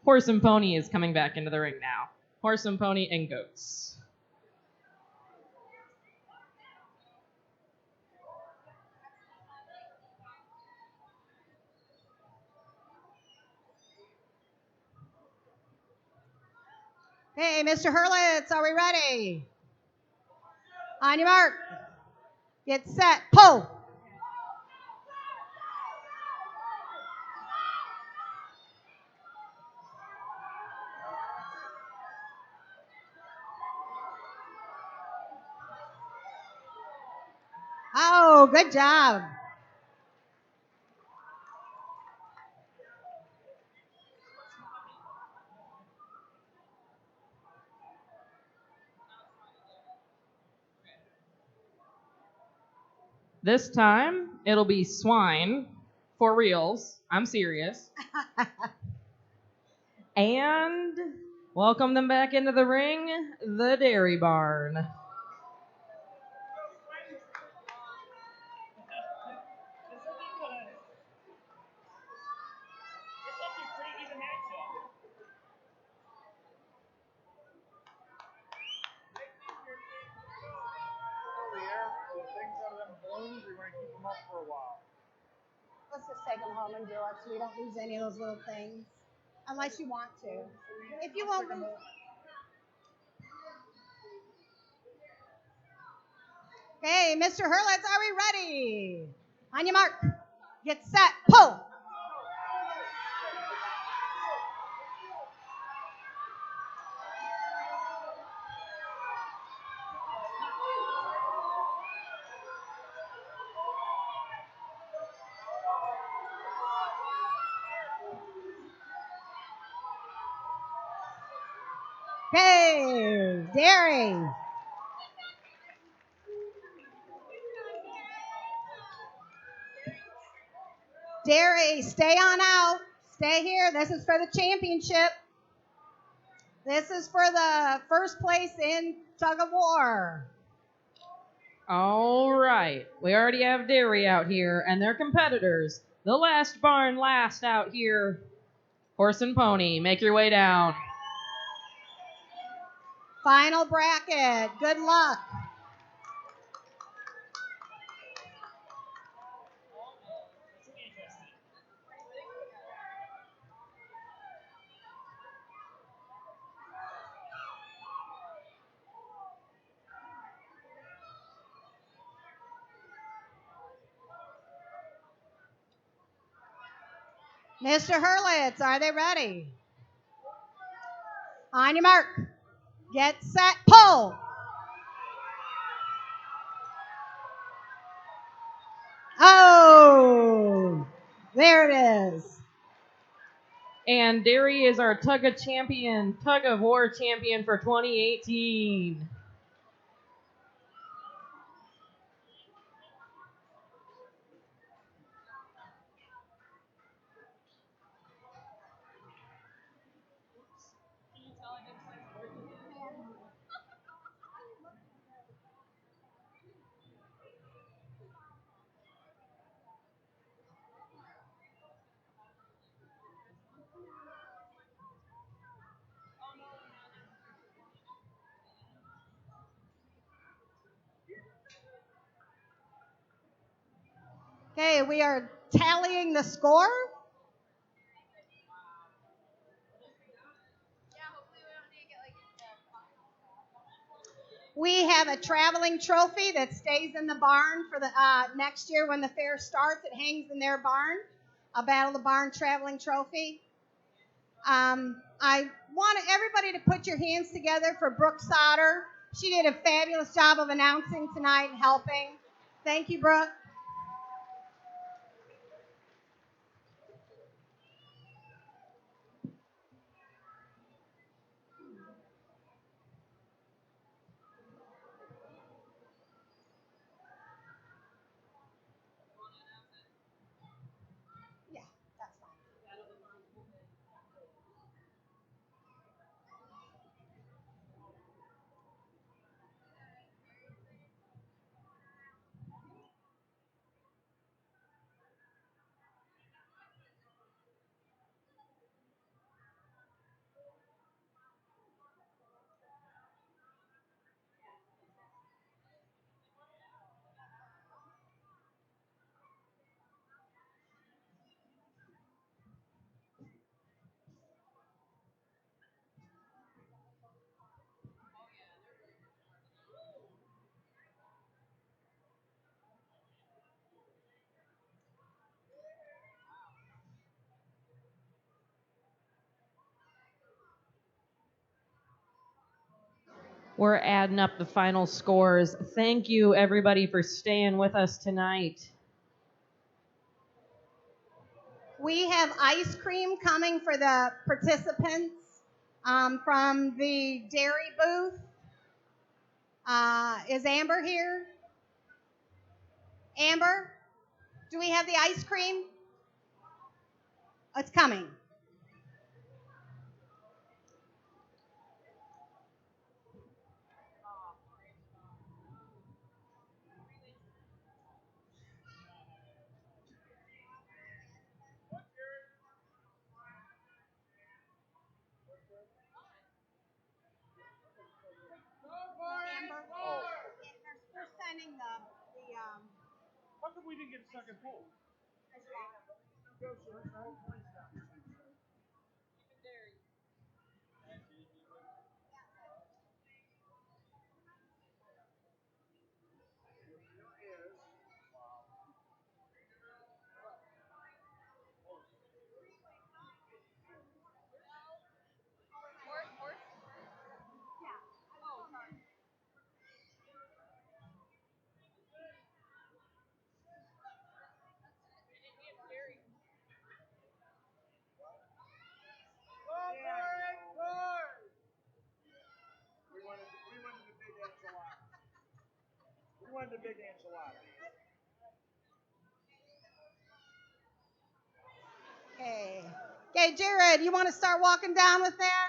Horse and Pony is coming back into the ring now. Horse and Pony and Goats. Hey, Mr. Hurlitz, are we ready? On your mark, get set, pull. Oh, good job. This time, it'll be Swine, for reals. I'm serious. And welcome them back into the ring, the Dairy Barn. Let's just take them home and do it so we don't lose any of those little things. Unless you want to. If you won't lose. Okay, Mr. Hurlitz, are we ready? On your mark. Get set. Pull. Okay, Derry. Derry, stay on out. Stay here. This is for the championship. This is for the first place in tug of war. All right. We already have Dairy out here and their competitors. The last barn last out here. Horse and pony, make your way down. Final bracket. Good luck. Mr. Hurlitz, are they ready? On your mark. Get set. Pull. Oh, there it is. And Dairy is our tug of war champion for 2018. Okay, we are tallying the score. We have a traveling trophy that stays in the barn for the next year when the fair starts. It hangs in their barn, a Battle of the Barn traveling trophy. I want everybody to put your hands together for Brooke Sauter. She did a fabulous job of announcing tonight and helping. Thank you, Brooke. Yeah, that's fine. We're adding up the final scores. Thank you, everybody, for staying with us tonight. We have ice cream coming for the participants from the dairy booth. Is Amber here? Amber, do we have the ice cream? It's coming. Amber, they're sending the How come we didn't get a second poll? We wanted the big enchilada. Okay, Jared, you want to start walking down with that?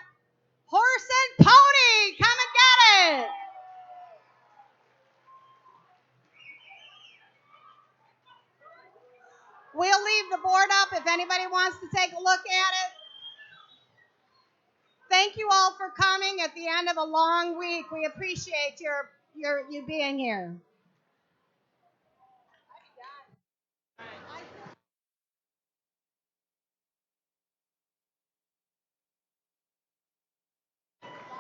Horse and pony, come and get it. We'll leave the board up if anybody wants to take a look at it. Thank you all for coming at the end of a long week. We appreciate you being here.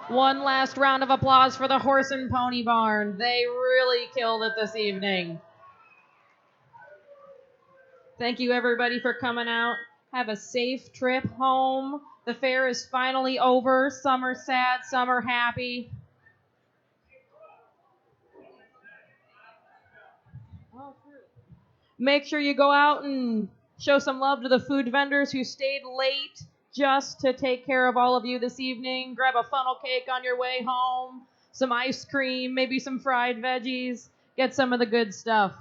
One last round of applause for the Horse and Pony Barn. They really killed it this evening. Thank you, everybody, for coming out. Have a safe trip home. The fair is finally over. Some are sad, some are happy. Make sure you go out and show some love to the food vendors who stayed late just to take care of all of you this evening. Grab a funnel cake on your way home, some ice cream, maybe some fried veggies. Get some of the good stuff.